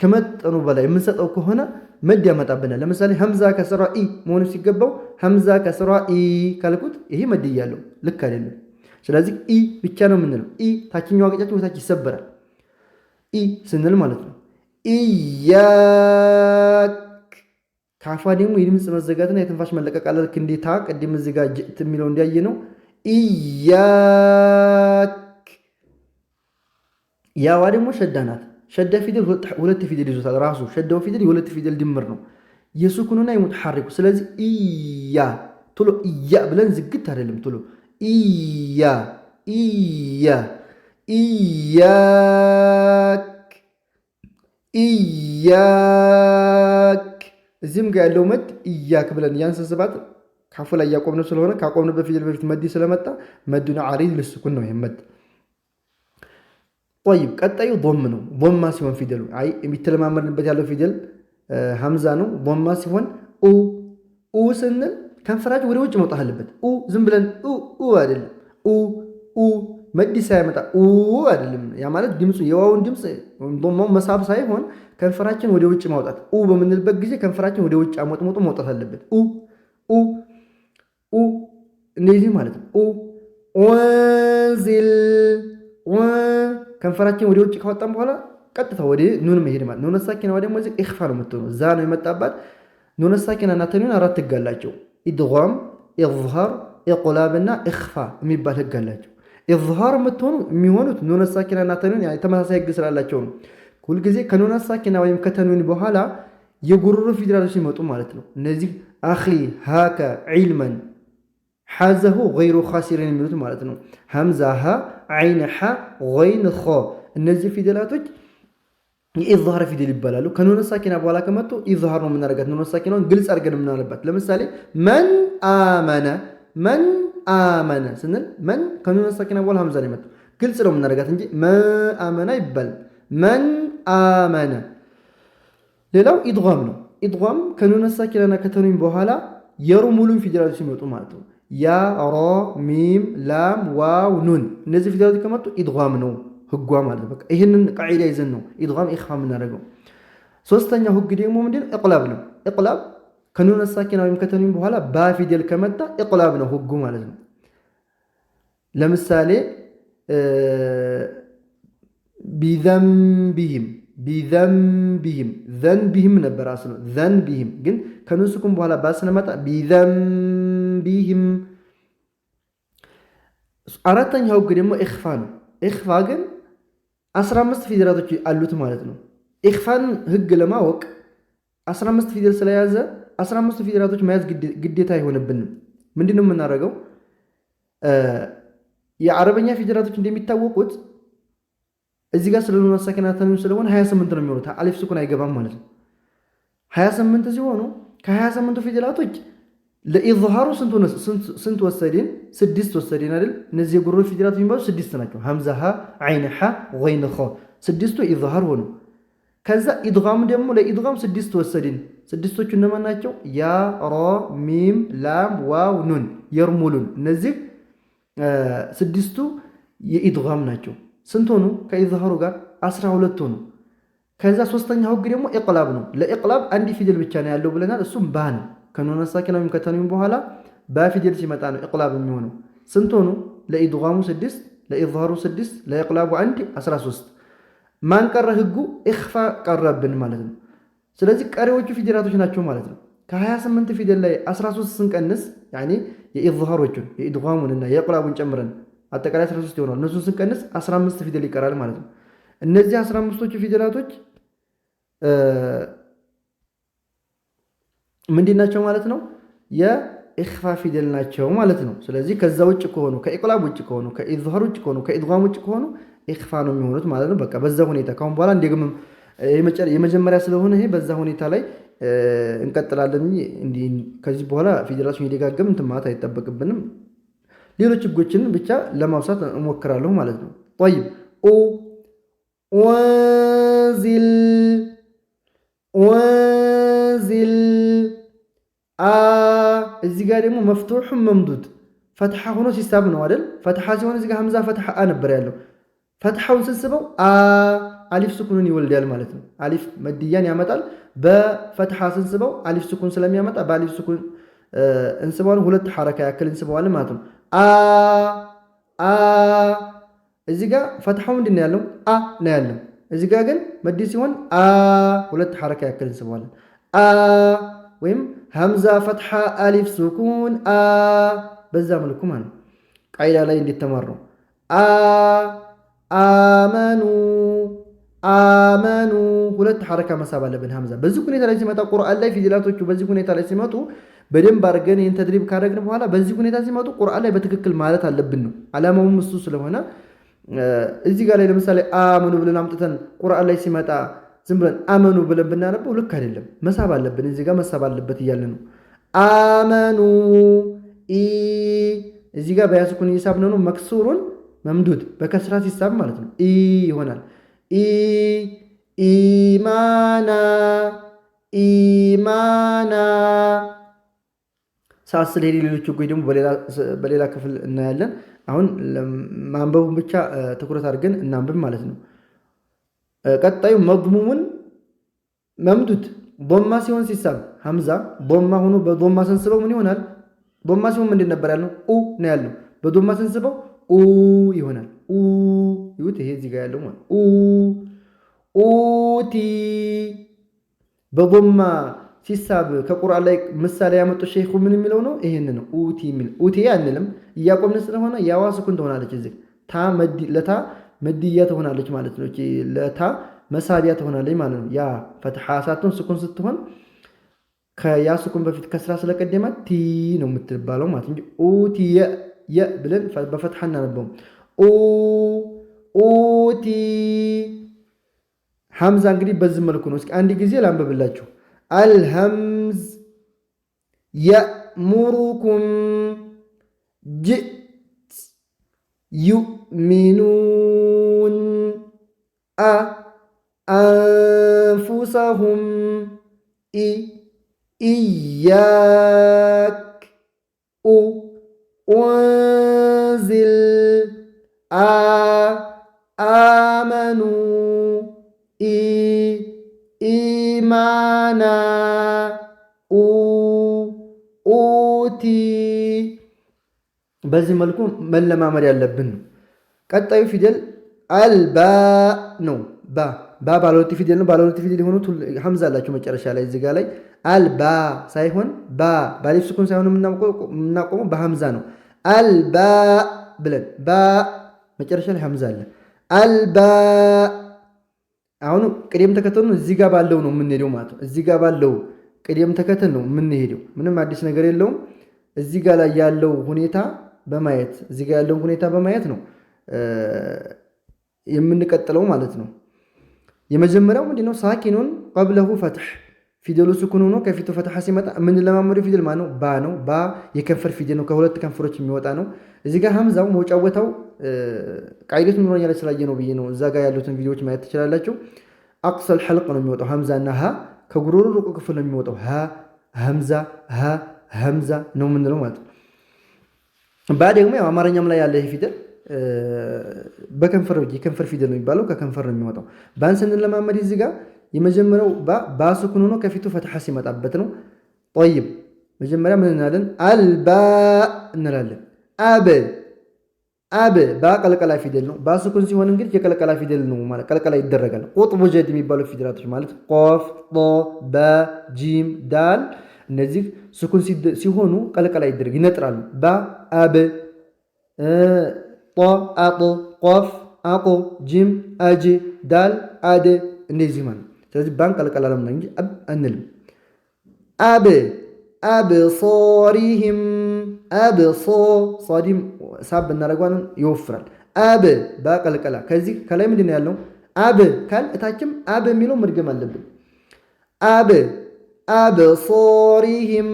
ከመጠኑ በላይ የምንሰጠው ከሆነ መድ ያመጣብናል። ለምሳሌ ሐምዛ ከሰራ ኢ መሆኑ ሲገባው ሐምዛ ከሰራ ኢ ካልኩት ይሄ መድ እያለው ልክ አይደለም። ስለዚህ ኢ ብቻ ነው የምንለው። ኢ ታችኛው አገጫችን ወታች ይሰበራል ኢ ስንል ማለት ነው። ኢያክ ካፋ ደግሞ የድምፅ መዘጋትና የትንፋሽ መለቀቅ አለ። ልክ እንዴታ ቅድም እዚህ ጋር ጅእት የሚለው እንዲያየ ነው። ኢያክ ያዋ ደግሞ ሸዳ ናት። ሸዳ ፊደል 2 ፊደል ይዞታል ራሱ ሸዳው ፊደል የ2 ፊደል ድምር ነው የሱኩኑና የሙተሐሪኩ። ስለዚህ ኢያ ቶሎ ኢያ ብለን ዝግት አይደለም ቶሎ ኢያ ኢያክ ኢያክ እዚህም ጋር ያለው መድ ኢያክ ብለን ያንሰስባት ካፉ ላይ ያቆምነው ስለሆነ ካቆምነው ፊደል በፊት መድ ስለመጣ መዱና ዐሪድ ልስኩን ነው የመድ طيب ቀጣዩ ضم ነው። ضማ ሲሆን ፊደሉ አይ የሚተለማመድንበት ያለው ፊደል ሐምዛ ነው። ضማ ሲሆን ኡ ስንል ከንፈራችን ወደ ውጭ መውጣት አለበት። ዝም ብለን አይደለም። መድ ሳይመጣ አይደለም። ያ ማለት ድምፁ የዋውን ድምፅ ضማው መሳብ ሳይሆን ከንፈራችን ወደ ውጭ ማውጣት። በምንልበት ጊዜ ከንፈራችን ወደ ውጭ አሞጥሞጡ መውጣት አለበት። እንደዚህ ማለት ነው። ወንዚል ከንፈራችን ወደ ውጭ ካወጣን በኋላ ቀጥታ ወደ ኑን መሄድ ማለት ኑን ሳኪና ደግሞ እዚህ ኢኽፋ ነው የምትሆነው። ዛ ነው የመጣባት ኑን ሳኪና እና ተንዊን 4 ህግ አላቸው። ኢድጋም፣ ኢዝሃር፣ ኢቅላብ እና ኢኽፋ የሚባል ህግ አላቸው። ኢዝሃር የሚሆኑት ኑነ ሳኪናና ተንዊን ተመሳሳይ ህግ ስላላቸው ነው። ሁልጊዜ ከኑነ ሳኪና ወይም ከተንዊን በኋላ የጉሮሮ ፊደላቶች ሲመጡ ማለት ነው። እነዚህ አኺ፣ ሃከ፣ ዒልመን፣ ሓዘሁ ገይሩ ኻሲሪን የሚሉት ማለት ነው። ሐምዛ፣ ሃ፣ ዓይን፣ ሓ፣ ገይን፣ ኸ እነዚህ ፊደላቶች የኢዝሃር ፊደል ይባላሉ። ከኑነ ሳኪና በኋላ ከመጡ ኢዝሃር ነው የምናደርጋት። ኑነ ሳኪናውን ግልጽ አድርገን የምናለባት። ለምሳሌ መን አመነ፣ መን አመነ ስንል መን ከኑነ ሳኪና በኋላ ሐምዛ ነው የመጣው። ግልጽ ነው የምናደርጋት እንጂ መአመነ ይባላል። መን አመነ። ሌላው ኢድጋም ነው። ኢድጋም ከኑነ ሳኪናና ከተንዊን በኋላ የሩ ሙሉን ፊደላቶች ሲመጡ ማለት ነው። ያ፣ ራ፣ ሚም፣ ላም፣ ዋው፣ ኑን እነዚህ ፊደላቶች ከመጡ ኢድጋም ነው ህጓ ማለት ነው። በቃ ይህንን ቃዒዳ ይዘን ነው ኢድጋም ኢኽፋ የምናደርገው። ሶስተኛው ህግ ደግሞ ምንድን ነው? ኢቅላብ ነው። ኢቅላብ ከኑነ ሳኪና ወይም ከተንዊን በኋላ ባ ፊደል ከመጣ ኢቅላብ ነው ህጉ ማለት ነው። ለምሳሌ ቢዘንቢሂም፣ ቢዘንቢሂም ዘንቢሂም ነበር አስሉ ዘንቢሂም፣ ግን ከኑን ስኩን በኋላ ባ ስንመጣ ቢዘንቢሂም። አራተኛው ህግ ደግሞ ኢኽፋ ነው። ኢኽፋ ግን 15 ፊደላቶች አሉት ማለት ነው። ኢኽፋን ህግ ለማወቅ 15 ፊደል ስለያዘ 15 ፊደላቶች መያዝ ግዴታ አይሆንብንም። ምንድነው የምናደርገው? የአረበኛ ፊደላቶች እንደሚታወቁት እዚህ ጋር ስለ ኑነ ሳኪና ተንዊን ስለሆነ 28 ነው የሚሆኑት። አሊፍ ስኩን አይገባም ማለት ነው። 28 ሲሆኑ ከ28ቱ ፊደላቶች ለኢዝሃሩ ስንት ወሰድን? 6 ወሰድን አይደል? እነዚህ የጉሮሮ ፊደላት የሚባሉ 6 ናቸው። ሐምዛ፣ ሃ፣ ዓይን፣ ሓ፣ ገይን፣ ኸ ስድስቱ ኢዝሃር ሆኑ። ከዛ ኢድጋም ደግሞ ለኢድጋም 6 ወሰድን። ስድስቶቹ እነማን ናቸው? ያ፣ ራ፣ ሚም፣ ላም፣ ዋው፣ ኑን የርሙሉን። እነዚህ 6ቱ የኢድጋም ናቸው። ስንት ሆኑ? ከኢዝሃሩ ጋር 12 ሆኑ። ከዛ ሶስተኛው ህግ ደግሞ ኢቅላብ ነው። ለኢቅላብ አንድ ፊደል ብቻ ነው ያለው ብለናል። እሱም ባ ነው። ከኑነ ሳኪና ወይም ከተንዊን በኋላ ባ ፊደል ሲመጣ ነው ኢቅላብ የሚሆነው። ስንት ሆኑ? ለኢድጋሙ 6፣ ለኢዝሃሩ 6፣ ለኢቅላቡ 1 13። ማን ቀረ? ህጉ ኢኽፋ ቀረብን ማለት ነው። ስለዚህ ቀሪዎቹ ፊደላቶች ናቸው ማለት ነው። ከ28 ፊደል ላይ 13 ስንቀንስ ያኒ የኢዝሃሮቹን የኢድጋሙንና የኢቅላቡን ጨምረን አጠቃላይ 13 ይሆናል። እነሱን ስንቀንስ 15 ፊደል ይቀራል ማለት ነው። እነዚህ 15ቶቹ ፊደላቶች ምንድን ናቸው ማለት ነው? የኢኽፋ ፊደል ናቸው ማለት ነው። ስለዚህ ከዛ ውጭ ከሆኑ ከኢቅላብ ውጭ ከሆኑ ከኢዝሃር ውጭ ከሆኑ ከኢድጋም ውጭ ከሆኑ ኢኽፋ ነው የሚሆኑት ማለት ነው። በቃ በዛ ሁኔታ ካሁን በኋላ እንደግምም የመጀመሪያ ስለሆነ ይሄ በዛ ሁኔታ ላይ እንቀጥላለን እንጂ ከዚህ በኋላ ፊደላቶችን እየደጋገም እንትን ማለት አይጠበቅብንም። ሌሎች ህጎችን ብቻ ለማውሳት እሞክራለሁ ማለት ነው። ጠይብ ወንዚል ወንዚል እዚህ ጋር ደግሞ መፍቱሑን መምዱድ ፈትሓ ሆኖ ሲሳብ ነው አይደል? ፈትሓ ሲሆን እዚህ ጋር ሐምዛ ፈትሓ ነበር ያለው። ፈትሓውን ስንስበው አሊፍ ስኩንን ይወልዳል ማለት ነው። አሊፍ መድያን ያመጣል። በፈትሓ ስንስበው አሊፍ ስኩን ስለሚያመጣ በአሊፍ ስኩን እንስበዋለን። 2 ሐረካ ያክል እንስበዋለን ማለት ነው። እዚህ ጋር ፈትሓው ምንድን ነው ያለው? አ ነው ያለው። እዚህ ጋር ግን መዲ ሲሆን 2 ሐረካ ያክል እንስበዋለን። ወይም ሐምዛ ፈትሓ አሊፍ ስኩን በዛ መልኩ ማለት ነው። ቃይዳ ላይ እንዲተማር ነው። አመኑ አመኑ 2 ሐረካ መሳብ አለብን። ሐምዛ በዚህ ሁኔታ ላይ ሲመጣ ቁርአን ላይ ፊደላቶቹ በዚህ ሁኔታ ላይ ሲመጡ በደንብ አድርገን ይህን ተድሪብ ካደረግን በኋላ በዚህ ሁኔታ ሲመጡ ቁርአን ላይ በትክክል ማለት አለብን ነው ዓላማውም እሱ ስለሆነ እዚህ ጋር ላይ ለምሳሌ አመኑ ብለን አምጥተን ቁርአን ላይ ሲመጣ ዝም ብለን አመኑ ብለን ብናነበው ልክ አይደለም። መሳብ አለብን። እዚህ ጋር መሳብ አለበት እያለ ነው። አመኑ እዚህ ጋር በያስኩን ሂሳብ ነው መክሱሩን መምዱድ በከስራ ሲሳብ ማለት ነው ይሆናል። ኢማና ኢማና ሰዓት ስለሄደ ሌሎች ህጎች ደግሞ በሌላ ክፍል እናያለን። አሁን ማንበቡን ብቻ ትኩረት አድርገን እናንብብ ማለት ነው። ቀጣዩ መድሙሙን መምዱድ ዶማ ሲሆን ሲሳብ ሐምዛ ዶማ ሆኖ በዶማ ስንስበው ምን ይሆናል? ዶማ ሲሆን ምንድን ነበር ያልነው? ኡ ነው ያልነው። በዶማ ስንስበው ኡ ይሆናል። ይሁት ይሄ እዚህ ጋር ያለው ማለት ኡቲ በዶማ ሲሳብ ከቁርአን ላይ ምሳሌ ያመጡ ሼኹ ምን የሚለው ነው? ይሄን ነው ኡቲ የሚል ኡቲ አንልም እያቆምን ስለሆነ ያዋ ስኩን ትሆናለች። እዚህ ለታ መድያ ትሆናለች ማለት ነው። ለታ መሳቢያ ትሆናለች ማለት ነው። ያ ፈትሐ ሳትሆን ስኩን ስትሆን ከያ ስኩን በፊት ከስራ ስለቀደማት ቲ ነው የምትባለው ማለት እንጂ ኡቲየ የ ብለን በፈትሐ እናነበው። ኡቲ ሐምዛ እንግዲህ በዚህ መልኩ ነው። እስኪ አንድ ጊዜ ላንብብላችሁ። አልሐምዝ የእሙሩኩም ጅእት ዩእሚኑን አንፉሰሁም ኢያክ ኡንዝል አመኑ ኢማና ኡቲ በዚህ መልኩ መለማመድ ያለብን ነው። ቀጣዩ ፊደል አልባ ነው። ባ ባለሁለት ፊደል ነው። ባለሁለት ፊደል የሆኑት ሐምዛ አላቸው መጨረሻ ላይ እዚህ ጋር ላይ አልባ ሳይሆን ባሊፍ ስኩን ሳይሆን የምናቆመው በሐምዛ ነው። አልባ ብለን ባ መጨረሻ ላይ ሐምዛ አለ። አልባ አሁን ቅደም ተከተሉ እዚህ ጋር ባለው ነው የምንሄደው ማለት ነው። እዚህ ጋር ባለው ቅደም ተከተል ነው የምንሄደው። ምንም አዲስ ነገር የለውም። እዚህ ጋር ላይ ያለው ሁኔታ በማየት እዚህ ጋር ያለው ሁኔታ በማየት ነው የምንቀጥለው ማለት ነው። የመጀመሪያው ምንድነው? ሳኪኑን ቀብለሁ ፈትሕ ፊደሉ ስኩን ሆኖ ከፊቱ ፈትሐ ሲመጣ የምንለማመደው ፊደል ማነው? ባ ነው። ባ የከንፈር ፊደል ነው። ከሁለት ከንፈሮች የሚወጣ ነው። እዚህ ጋር ሐምዛው መውጫ ቦታው ቃይደቱ ኑሮኛ ላይ ስላየ ነው ብዬ ነው። እዛ ጋር ያሉትን ቪዲዮዎች ማየት ትችላላችሁ። አቅሰል ሐልቅ ነው የሚወጣው ሐምዛና ሀ ከጉሮሮ ሩቁ ክፍል ነው የሚወጣው። ሐምዛ ነው የምንለው ማለት ነው። ባ ደግሞ ያው አማርኛም ላይ ያለ ፊደል የከንፈር ፊደል ነው የሚባለው። ከከንፈር ነው የሚወጣው። ባን ስንለማመድ እዚህ ጋር የመጀመሪያው ባ ስኩን ሆኖ ከፊቱ ፈትሐ ሲመጣበት ነው። ጠይብ መጀመሪያ ምን እንላለን? አልባ እንላለን። አብ ባ ቀልቀላ ፊደል ነው። ባ ስኩን ሲሆን እንግዲህ የቀልቀላ ፊደል ነው ማለት ቀልቀላ ይደረጋል። ቁጥቡ ጀድ የሚባሉ ፊደላቶች ማለት ቆፍ፣ ጦ፣ በ፣ ጂም፣ ዳል እነዚህ ስኩን ሲሆኑ ቀልቀላ ይደረግ ይነጥራሉ። ባ አብ፣ ጦ አጦ፣ ቆፍ አቆ፣ ጂም አጅ፣ ዳል አድ እንደዚህ ማለት። ስለዚህ ባን ቀልቀላ ለምና እንጂ አብ አንልም። አብሶሪህም አብሶ ሷዲም ሳብ እናደርገዋለን ይወፍራል። አብ ባቀልቀላ ከዚህ ከላይ ምንድን ነው ያለው? አብ ካል እታችም አብ የሚለው መድገም አለብን። አብሶሪህም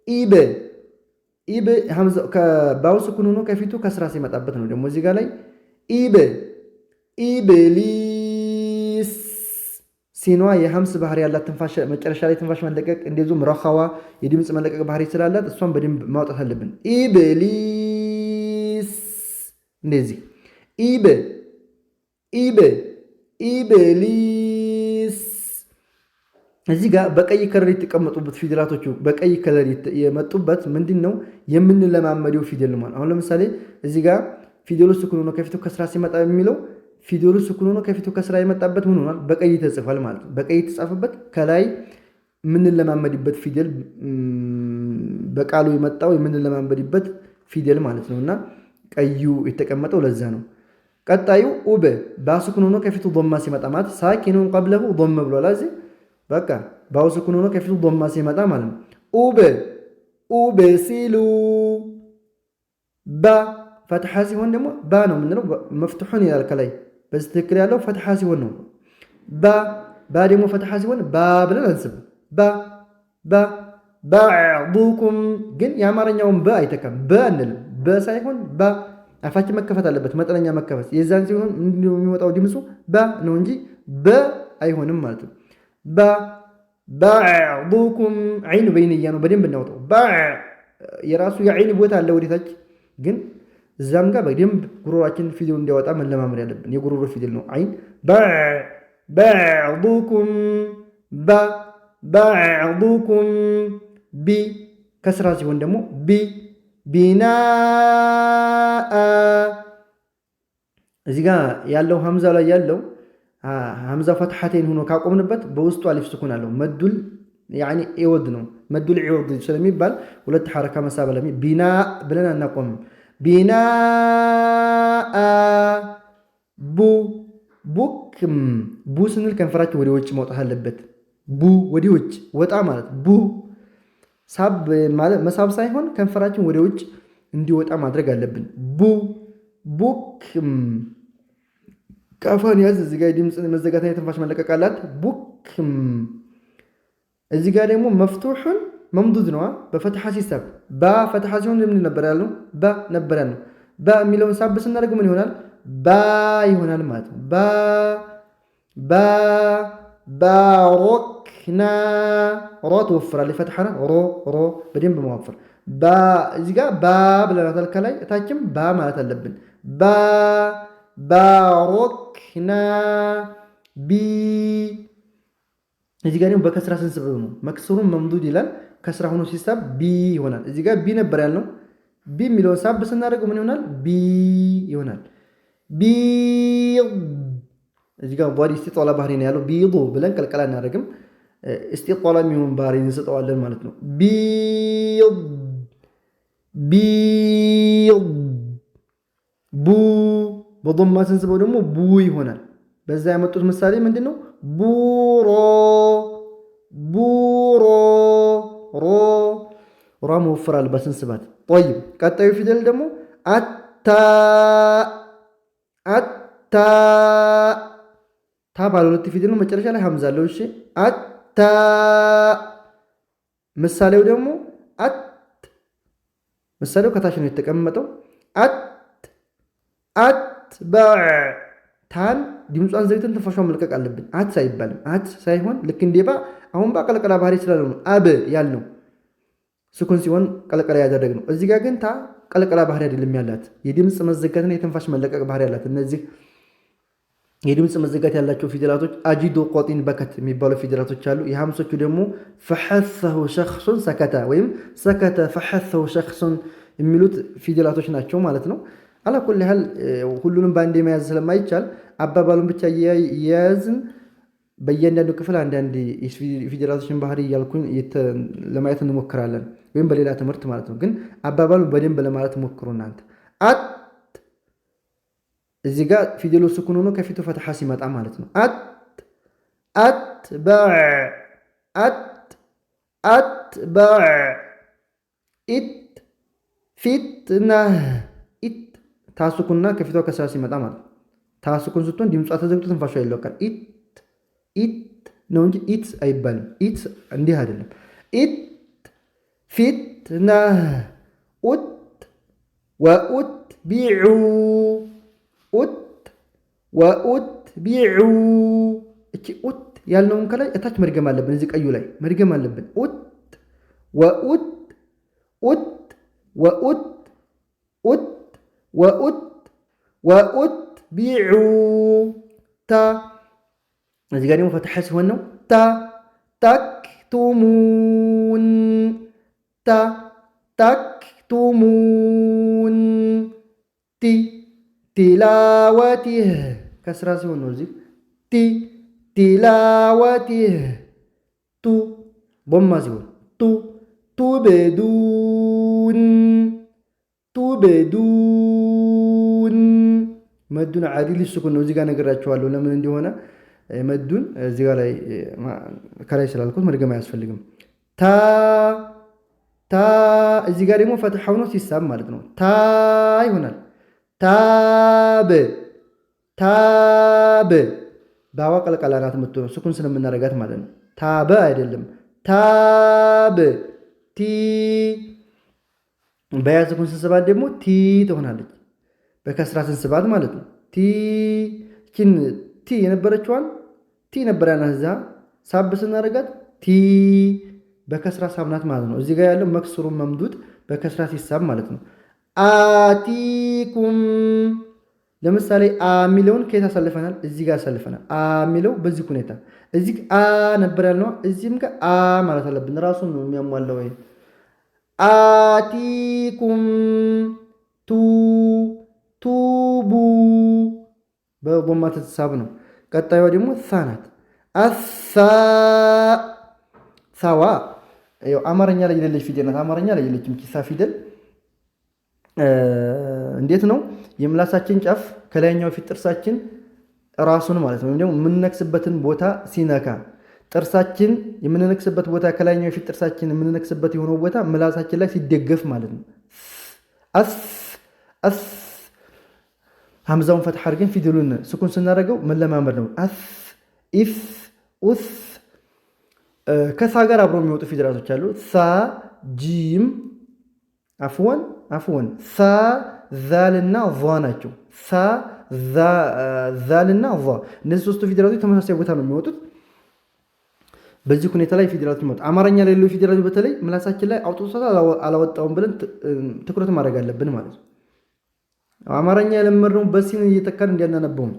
ኢብ ባው ስኩን ሆኖ ከፊቱ ከስራ ሲመጣበት ነው። ደግሞ እዚህ ጋር ላይ ኢብሊስ ሲኗ የሐምስ ባህሪ ያላት ትንፋሽ መጨረሻ ላይ ትንፋሽ መለቀቅ እንደዚሁም ረኻዋ የድምፅ መለቀቅ ባህሪ ስላላት እሷን በደንብ ማውጣት አለብን። ኢብሊስ እንደዚህ ኢብሊስ። እዚህ ጋር በቀይ ከለር የተቀመጡበት ፊደላቶቹ በቀይ ከለር የመጡበት ምንድን ነው የምንለማመደው ፊደል ማለት። አሁን ለምሳሌ እዚህ ጋር ፊደሉ ስኩን ሆኖ ከፊቱ ከስራ ሲመጣ የሚለው ፊደሉ ስኩን ሆኖ ከፊቱ ከስራ የመጣበት ምን ሆኗል? በቀይ ተጽፏል ማለት ነው። በቀይ የተጻፈበት ከላይ የምንለማመድበት ፊደል በቃሉ የመጣው የምንለማመድበት ፊደል ማለት ነው። እና ቀዩ የተቀመጠው ለዛ ነው። ቀጣዩ ኡበ ባስኩን ሆኖ ከፊቱ ዶማ ሲመጣ ማለት ሳኪኑን ቀብለሁ ዶማ ብሏል። እዚህ በቃ ባው ስኩን ሆኖ ከፊቱ ዶማ ሲመጣ ማለት ነው። ኡበ ሲሉ ባ ፈትሐ ሲሆን ደግሞ ባ ነው የምንለው። መፍትሑን ይላል ከላይ በዚህ ትክክል ያለው ፈትሐ ሲሆን ነው። ባ ደግሞ ፈትሐ ሲሆን ባ ብለን አንስብ። ባዕዱኩም ግን የአማርኛውን በ አይተካም። በ አንልም። በ ሳይሆን ባ አፋችን መከፈት አለበት፣ መጠነኛ መከፈት። የዛን ሲሆን የሚወጣው ድምፁ ባ ነው እንጂ በ አይሆንም ማለት ነው። ባዕዱኩም ዓይኑ በይንያ ነው። በደንብ እናውጠው። የራሱ የዓይን ቦታ አለ ወደታች ግን እዛም ጋር በደንብ ጉሮሯችን ፊደሉ እንዲያወጣ መለማመድ ያለብን የጉሮሮ ፊደል ነው። ዓይን ባዕዱኩም ባዕዱኩም ቢ ከስራ ሲሆን ደግሞ ቢናአ እዚህ ጋር ያለው ሐምዛ ላይ ያለው ሐምዛ ፈትሐቴን ሆኖ ካቆምንበት በውስጡ አሊፍ ስኩን አለው። መዱል ያኒ ኢወድ ነው። መዱል ኢወድ ስለሚባል ሁለት ሐረካ መሳበ ቢና ብለን አናቆምም። ቢናአ ቡ ቡክም ቡ ስንል ከንፈራችን ወደ ውጭ መውጣት አለበት። ቡ ወደ ውጭ ወጣ ማለት ቡ ሳብ ማለት መሳብ ሳይሆን ከንፈራችን ወደ ውጭ እንዲወጣ ማድረግ አለብን። ቡ ቡክም ቃፏን ያዝ። እዚህ ጋር ድምፅ መዘጋትና የትንፋሽ መለቀቅ አላት። ቡክም እዚህ ጋር ደግሞ መፍቱሑን መምዱድ ነዋ። በፈትሐ ሲሳብ ባ ፈትሐ ሲሆን ምን ነበር ያልነው? ባ ነበር ያልነው። ባ የሚለውን ሳብ ስናደርግ ምን ይሆናል? ባ ይሆናል ማለት ነው። ባ ባሮክና ሮ ትወፍራለች። ፈትሐና ሮ በደንብ መዋፈር። ባ እዚህ ጋር ባ ብለናታል ከላይ፣ እታችም ባ ማለት አለብን። ባሮክና ቢ እዚህ ጋር ደግሞ በከስራ ስንስበው ነው። መክስሩን መምዱድ ይላል። ከስራ ሆኖ ሲሳብ ቢ ይሆናል። እዚህ ጋር ቢ ነበር ያልነው። ቢ የሚለውን ሳብ ስናደርገው ምን ይሆናል? ቢ ይሆናል። ቢ እዚህ ጋር ቧዲ እስቲጧላ ባህሪ ነው ያለው። ቢዱ ብለን ቀልቀላ እናደርግም። እስቲጧላ የሚሆን ባህሪ እንሰጠዋለን ማለት ነው። ቢድ ቡ በዶማ ስንስበው ደግሞ ቡ ይሆናል። በዛ ያመጡት ምሳሌ ምንድን ነው? ቡሮ ሮ መወፈራል በስንስባት። ጠይብ ቀጣዩ ፊደል ደግሞ አታ ታ ባለ ሁለት ፊደል ነው። መጨረሻ ላይ ሀምዛ አለው። እሺ አታ ምሳሌው ደግሞ ምሳሌው ከታች ነው የተቀመጠው። አትበዕ ታን ድምጿን ዘግተን ትንፋሿን መልቀቅ አለብን። አት አይባልም። አት ሳይሆን ልክ እንደ ባ አሁን ባ ቀለቀላ ባህሪ ስላለው ነው አብ ያልነው ስኩን ሲሆን ቀለቀላ ያደረግነው። እዚህ ጋር ግን ታ ቀለቀላ ባህሪ አይደለም ያላት፣ የድምፅ መዘጋትና የትንፋሽ መለቀቅ ባህሪ ያላት። እነዚህ የድምፅ መዘጋት ያላቸው ፊደላቶች አጂዶ፣ ቆጢን፣ በከት የሚባሉ ፊደላቶች አሉ። የሐምሶቹ ደግሞ ፈሐሰሁ ሸኽሱን ሰከተ ወይም ሰከተ ፈሐሰሁ ሸኽሱን የሚሉት ፊደላቶች ናቸው ማለት ነው። አላኩል ያህል ሁሉንም በአንድ የመያዝ ስለማይቻል አባባሉን ብቻ እየያዝን በእያንዳንዱ ክፍል አንዳንድ ፊደላቶችን ባህሪ እያልኩኝ ለማየት እንሞክራለን፣ ወይም በሌላ ትምህርት ማለት ነው። ግን አባባሉን በደንብ ለማለት ሞክሩ እናንተ። እዚህ ጋር ፊደሉ ስኩን ሆኖ ከፊቱ ፈትሐ ሲመጣ ማለት ነው። አትበዕ ፊትና ታሱኩና ከፊቷ ከስራ ሲመጣ ማለት ነው። ታሱኩን ስትሆን ድምጿ ተዘግቶ ትንፋሿ ይለቃል። ኢት ነው እንጂ ኢት አይባልም። ኢት እንዲህ አይደለም። ኢት ፊትና ወኡት ቢዑ ወኡት ቢዑ እቺ ኡት ያልነውን ከላይ እታች መድገም አለብን። እዚህ ቀዩ ላይ መድገም አለብን። ወኡት ቢዑ ታ እዚህ ጋር ደግሞ ፈትሐ ሲሆን ነው። ታክቱሙን ቲላወቲህ ከስራ ሲሆን ነው። እዚህ ቲላወቲህ ቦማ ሲሆን ቱቤዱን መዱን ዓዲል ስኩን ነው። እዚህ ጋር ነገራችኋለሁ ለምን እንደሆነ መዱን እዚህ ጋር ላይ ከላይ ስላልኩት መድገም አያስፈልግም። ታ እዚህ ጋር ደግሞ ፈትሐ ሆኖ ሲሳብ ማለት ነው። ታ ይሆናል። ታብ ባዋ ቀልቀላ ናት የምትሆነው ስኩን ስለምናረጋት ማለት ነው። ታበ አይደለም። ታብ ቲ በያ ስኩን ስንስባት ደግሞ ቲ ትሆናለች። በከስራ ስንስባት ማለት ነው። ቲ የነበረችዋን ቲ ነበር ያናት እዛ ሳብ ስናረጋት ቲ በከስራ ሳብናት ማለት ነው። እዚህ ጋር ያለው መክስሩን መምዱድ በከስራ ሲሳብ ማለት ነው። አቲኩም ለምሳሌ አ የሚለውን ከየት አሳልፈናል? እዚህ ጋር አሳልፈናል። አ የሚለው በዚህ ሁኔታ እዚህ አ ነበር ያልነው፣ እዚህም ጋር አ ማለት አለብን። ራሱን ነው የሚያሟላው። ወይ አቲኩም ቱቡ በጎማ ተተሳብ ነው። ቀጣዩዋ ደግሞ ሳ ናት። ሳዋ አማርኛ ላይ የሌለች ፊደል ናት። አማርኛ ላይ የሌለችም ኪሳ ፊደል እንዴት ነው የምላሳችን ጫፍ ከላይኛው ፊት ጥርሳችን ራሱን ማለት ነው ወይም ደግሞ የምንነክስበትን ቦታ ሲነካ ጥርሳችን የምንነክስበት ቦታ ከላይኛው ፊት ጥርሳችን የምንነክስበት የሆነው ቦታ ምላሳችን ላይ ሲደገፍ ማለት ነው። አስ አስ ሐምዛውን ፈትሐ አድርገን ፊደሉን ስኩን ስናደርገው መለማመድ ነው። አስ ኢፍ ኡስ ከሳ ጋር አብረው የሚወጡ ፊደላቶች አሉ። ሳ ጂም አፍወን ሳ ዛልና ዟ ናቸው። ሳ ዛልና ዟ እነዚህ ሶስቱ ፊደላቶች ተመሳሳይ ቦታ ነው የሚወጡት። በዚህ ሁኔታ ላይ ፊደላቶች ይመጡ። አማርኛ ላይ ያለው ፊደላቶች በተለይ ምላሳችን ላይ አውጥቶታል አላወጣውም ብለን ትኩረት ማድረግ አለብን ማለት ነው። አማርኛ የለመድነው በሲን እየተካን እንዲያናነበው ነው።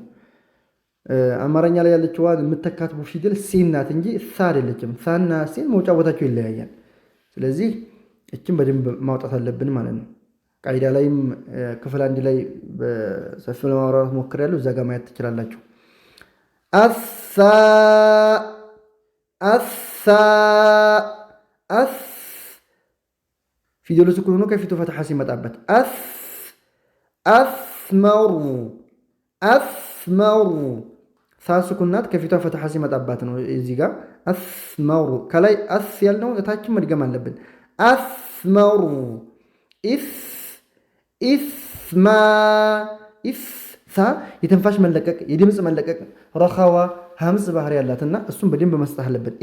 አማርኛ ላይ ያለችዋን የምተካት ፊደል ሲን ናት እንጂ ሳ አይደለችም። ሳና ሲን መውጫ ቦታቸው ይለያያል። ስለዚህ እችን በደንብ ማውጣት አለብን ማለት ነው። ቃይዳ ላይም ክፍል አንድ ላይ በሰፊው ለማውራት ሞክሬያለሁ። እዛ ጋር ማየት ትችላላችሁ። አሳ አሳ አስ ፊደሉ ስኩን ሆኖ ከፊቱ ፈትሐ ሲመጣበት አስ አስመሩ አስመሩ ሳ ስኩን ናት ከፊቷ ፈትሐ ሲመጣባት ነው። እዚህ ጋር አስመሩ ከላይ አስ ያልነውን እታችን መድገም አለብን። አስመሩ ኢፍ ኢስማ ኢፍ ሳ የትንፋሽ መለቀቅ የድምፅ መለቀቅ ረኻዋ ሀምዝ ባህሪ ያላትና እሱም በደንብ መስጠት አለብን።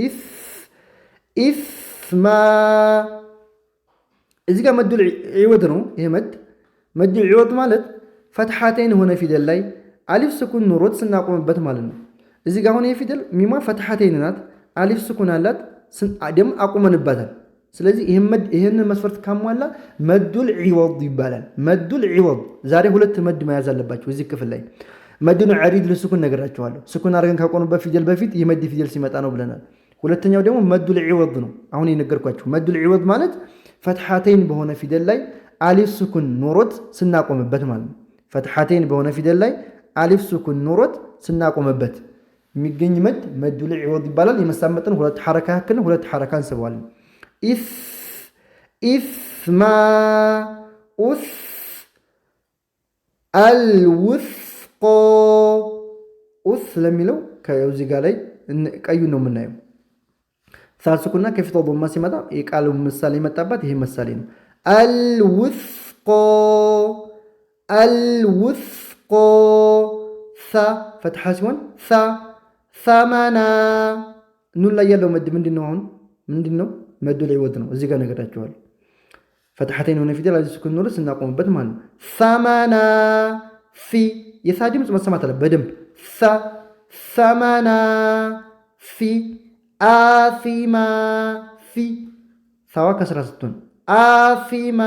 ኢስማ እዚህ ጋር መዱል ዒወድ ነው። ይሄ መዱል ዒወድ ማለት ፈትሐተይን ሆነ ፊደል ላይ አሊፍ ስኩን ኑሮት ስናቆምበት ማለት ነው። እዚህ ጋር አሁን ይሄ ፊደል ሚማ ፈትሐተይን ናት፣ አሊፍ ስኩን አላት፣ ደግሞ አቁመንባታል። ስለዚህ ይህንን መስፈርት ካሟላ መዱል ዒወድ ይባላል። መዱል ዒወድ ዛሬ ሁለት መድ መያዝ አለባቸው። እዚህ ክፍል ላይ መዱን ዐሪድ ለስኩን ነገራቸዋለሁ። ስኩን አድርገን ካቆምበት ፊደል በፊት የመድ ፊደል ሲመጣ ነው ብለናል። ሁለተኛው ደግሞ መዱል ዒወድ ነው። አሁን የነገርኳችሁ መዱል ዒወድ ማለት ፈትሐተይን በሆነ ፊደል ላይ አሊፍ ስኩን ኖሮት ስናቆምበት ማለት ነው። ፈትሐተይን በሆነ ፊደል ላይ አሊፍ ስኩን ኖሮት ስናቆምበት የሚገኝ መዱል ዒወድ ይባላል። የመሳመጥን ሁለት ሐረካ ያክል ሁለት ሐረካ እንስበዋለን። ኢስማ ኡስ አልውስቆ ኡስ ለሚለው ከዚህ ጋር ላይ ቀዩ ነው የምናየው። ሳልስኩና ከፊቷ ዶማ ሲመጣ የቃሉ ምሳሌ የመጣባት ይሄ ምሳሌ ነው። አልውስቆ አልውስቆ ሳ ፈትሐ ሲሆን ሳ ሰማና ኑን ላይ ያለው መድ ምንድን ነው? አሁን ምንድን ነው? መዱል ዒወድ ነው። እዚህ ጋር ነገራቸዋለሁ። ፈትሐተይን የሆነ ፊደል አሊፍ ስኩን ኖሮ ስናቆምበት ማለት ነው። ሰማና ፊ የሳ ድምፅ መሰማት አለ በደንብ ሳ ሰማና ፊ አፊማ ፊ ሳዋ ከስራ ስትሆን አፊማ።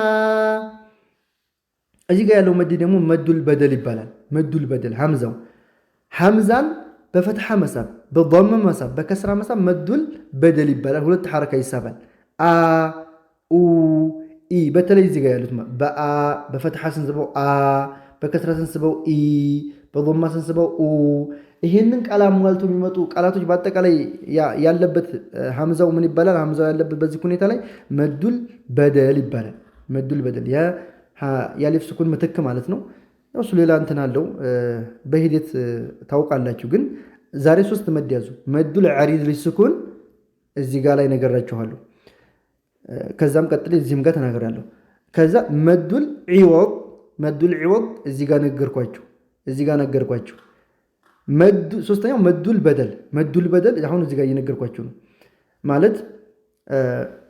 እዚህ ጋር ያለው መድ ደግሞ መዱል በደል ይባላል። መዱል በደል ሐምዛን በፈትሐ መሳብ በضم መሳብ በከስራ መሳብ መዱል በደል ይባላል። ሁለት ሐረካ ይሳባል። አ ኡ ኢ በተለይ እዚህ ጋር ያሉት በአ በፈትሐ ስንስበው አ በከስራ ስንስበው ኢ በضم ስንስበው ኡ። ይሄንን ቃል አሟልቶ የሚመጡ ቃላቶች በአጠቃላይ ያለበት ሐምዛው ምን ይባላል? ሐምዛው ያለበት በዚህ ሁኔታ ላይ መዱል በደል ይባላል። መዱል በደል የአሊፍ ስኩን ምትክ ማለት ነው። እሱ ሌላ እንትን አለው በሂደት ታውቃላችሁ። ግን ዛሬ ሶስት መድ ያዙ። መዱል ዐሪድ ሊስኩን እዚህ ጋር ላይ ነገራችኋለሁ። ከዛም ቀጥሎ እዚህም ጋር ተናገራለሁ። ከዛ መዱል ዒወድ እዚህ ጋር ነገርኳችሁ። ሶስተኛው መዱል በደል አሁን እዚህ ጋር እየነገርኳችሁ ነው ማለት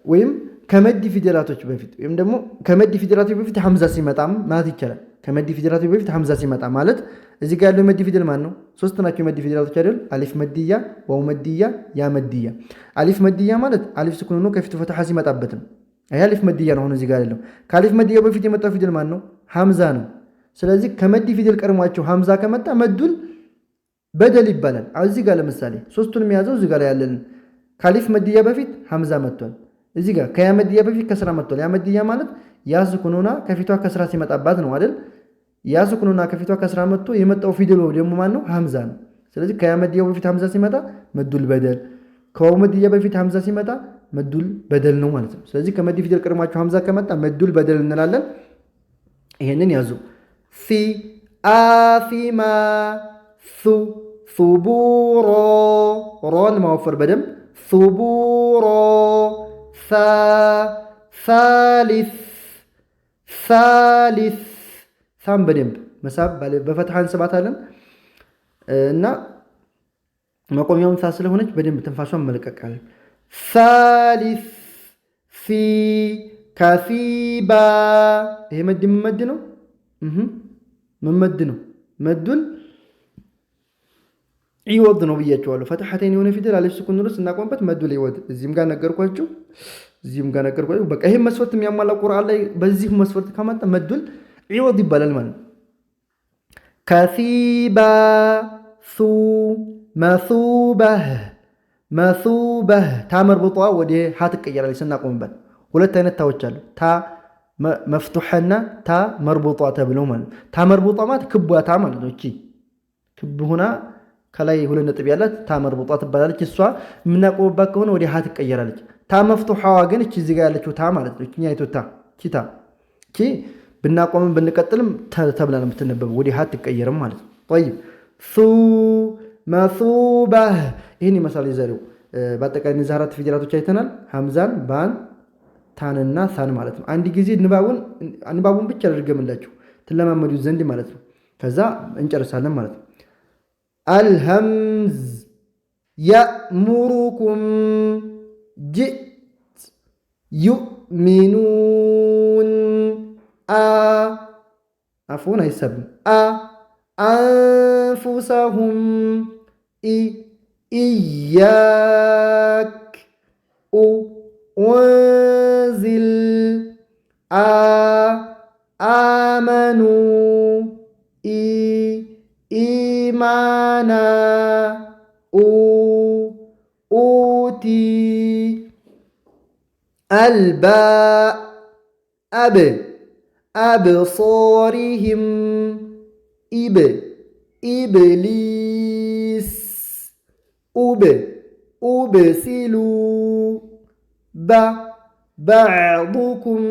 ወይም ከመድ ፊደላቶች በፊት ወይም ደግሞ ከመድ ፊደላቶች በፊት ሐምዛ ሲመጣም ማለት ይቻላል። ከመድ ፊደላቶች በፊት ሐምዛ ሲመጣ ማለት እዚህ ጋር ያለው መድ ፊደል ማን ነው? ሶስት ናቸው የመድ ፊደላቶች አይደል? አሊፍ መድያ፣ ዋው መድያ፣ ያ መድያ። አሊፍ መድያ ማለት አሊፍ ስኩን ሆኖ ከፊቱ ፈትሐ ሲመጣበት ነው። አይ አሊፍ መድያ ነው። አሁን እዚህ ጋር ያለው ከአሊፍ መድያ በፊት የመጣው ፊደል ማን ነው? ሐምዛ ነው። ስለዚህ ከመድ ፊደል ቀድሟቸው ሐምዛ ከመጣ መዱል በደል ይባላል። እዚህ ጋር ለምሳሌ ሶስቱንም የያዘው እዚህ ጋር ላይ ያለን ከአሊፍ መድያ በፊት ሐምዛ መጥቷል። እዚህ ጋር ከያ መድያ በፊት ከስራ መጥቷል። ያ መድያ ማለት ያ ስኩን ሆና ከፊቷ ከስራ ሲመጣባት ነው አይደል? ያ ስኩን ሆና ከፊቷ ከስራ መጥቶ የመጣው ፊደል ደግሞ ማን ነው? ሐምዛ ነው። ስለዚህ ከያ መድያው በፊት ሐምዛ ሲመጣ መዱል በደል፣ ከዋው መድያ በፊት ሐምዛ ሲመጣ መዱል በደል ነው ማለት ነው። ስለዚህ ከመድ ፊደል ቀድሟቸው ሐምዛ ከመጣ መዱል በደል እንላለን። ይሄንን ያዙ። ሲ አሲማ ሱ ሱቡሮ ሮን ማወፈር በደንብ ሱቡሮ ሳሊስ ሳሊስ ሳም በደንብ መሳብ በፈትሐ እንስባታለን እና መቆሚያውን ሳ ስለሆነች በደንብ ትንፋሿን መልቀቃለን። ሳሊስ ሲ ከሲባ ይሄ መድ መመድ ነው መመድ ነው። መዱን ዒወድ ነው ብያቸዋለሁ። ፈትሐተይን የሆነ ፊደል አለች ስኩን ኑር ስናቆምበት መዱ ላይ ወድ እዚህም ጋር ነገርኳችሁ፣ እዚህም ጋር ነገርኳችሁ። በቃ ይሄን መስፈርት የሚያሟላ ቁርአን ላይ በዚህ መስፈርት ከመጣ መዱል ዒወድ ይባላል ማለት ነው። ከሲባ ሱ መሱበህ መሱበህ ታ መርቡጧ ወደ ሀ ትቀየራለች ስናቆምበት። ሁለት አይነት ታዎች አሉ፣ ታ መፍቱሐና ታ መርቡጧ ተብለው ማለት ነው። ታ መርቡጧ ማለት ክቧ ታ ማለት ነው። እቺ ክብ ሆና ከላይ ሁለት ነጥብ ያላት ታ መርቡጧ ትባላለች። እሷ የምናቆምባት ከሆነ ወደ ሀ ትቀየራለች። ታ መፍቱሐዋ ግን እቺ እዚህ ጋር ያለችው ታ ማለት ነው። እኛ አይቶታ ቺታ ቺ ብናቆምም ብንቀጥልም ተብላ ነው የምትነበበው፣ ወደ ሀ ትቀየርም ማለት ነው። طيب ሱ መሱባህ ይህን ይመስላል የዛሬው። በአጠቃላይ እነዚህ አራት ፊደላቶች አይተናል። ሐምዛን ባን ታንና ሳን ማለት ነው። አንድ ጊዜ ንባቡን ብቻ አድርገምላችሁ ትለማመዱት ዘንድ ማለት ነው። ከዛ እንጨርሳለን ማለት ነው። አልሀምዝ የእሙሩኩም ጅት ዩእሚኑን አፉን አይሰብም አንፉሰሁም ኢያክ ወንዝል አመኑ ኢማና ኡቲ አልባ አብ አብሶሪህም ኢብሊስ ኡብሲሉ ባዕዱኩም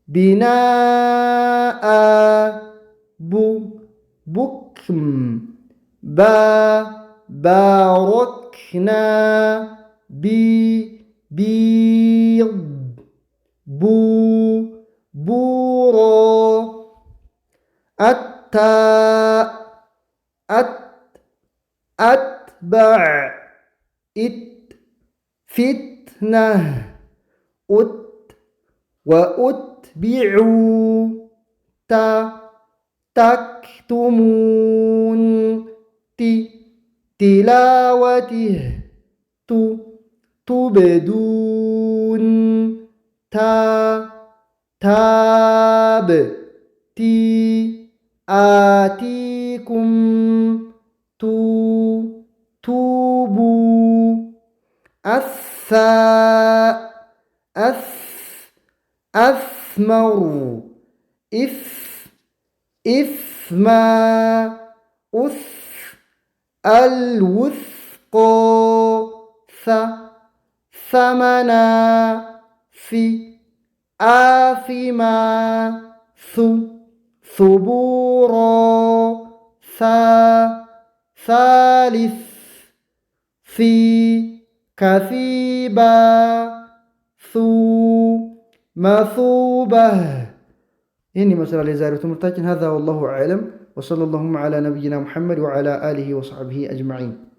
ቢናአ ቡክም ባሮክና ቢድ ቡሮ አትበዕ ፊትነህ ወኡትቢዑ ተክቱሙን ቲላወቲህ ቱብዱን ታብ آتيكم توبوا أثمر إثما الوثقى ثمنا في آثما ثبورا ثالث في كثيبا مثوبة. إني مسألة لزارة مرتاج. هذا والله أعلم، وصلى اللهم على نبينا محمد وعلى آله وصحبه أجمعين.